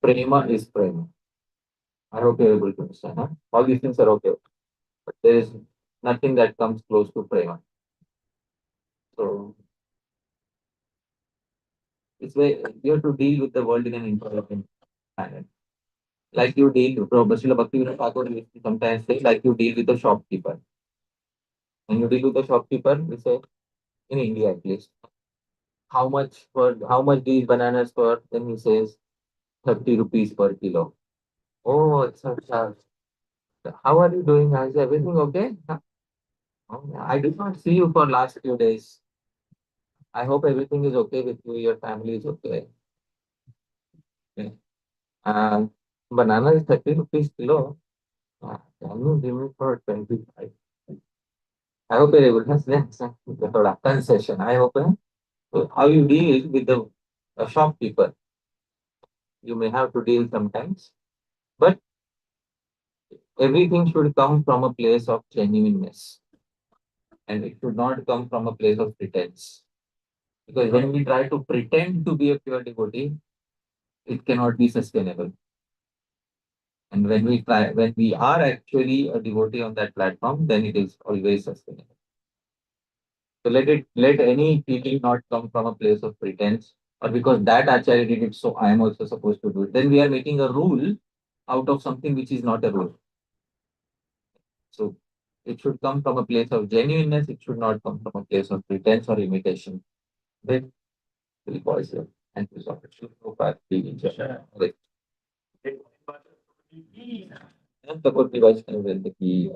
Speaker 1: prema is prema. I hope you're able to understand. All these things are okay. But there is nothing that comes close to prema. So it's way you have to deal with the world in an intelligent manner. Like you deal, Srila Bhaktivinoda Thakur used to sometimes say, like you deal with a shopkeeper. When you deal with a shopkeeper, we say, in India at least, how much these bananas for? Then he says 30 rupees per kilo. Oh, it's a how are you doing? Is everything okay? Huh? Oh, yeah. I did not see you for last few days. I hope everything is okay with you. Your family is okay. Okay. Uh, banana is 30 rupees kilo. Can you give me for 25? I hope you're able to the concession. I hope so how you deal with the shopkeeper. You may have to deal sometimes, but everything should come from a place of genuineness and it should not come from a place of pretense. Because when we try to pretend to be a pure devotee, it cannot be sustainable. And when we are actually a devotee on that platform, then it is always sustainable. So let any feeling not come from a place of pretense or because that Acharya did it, so I am also supposed to do it. Then we are making a rule out of something which is not a rule. So it should come from a place of genuineness. It should not come from a place of pretense or imitation. Then we'll pause here. Thank you so much. So far, being enjoyed. Like, the good device can be the key.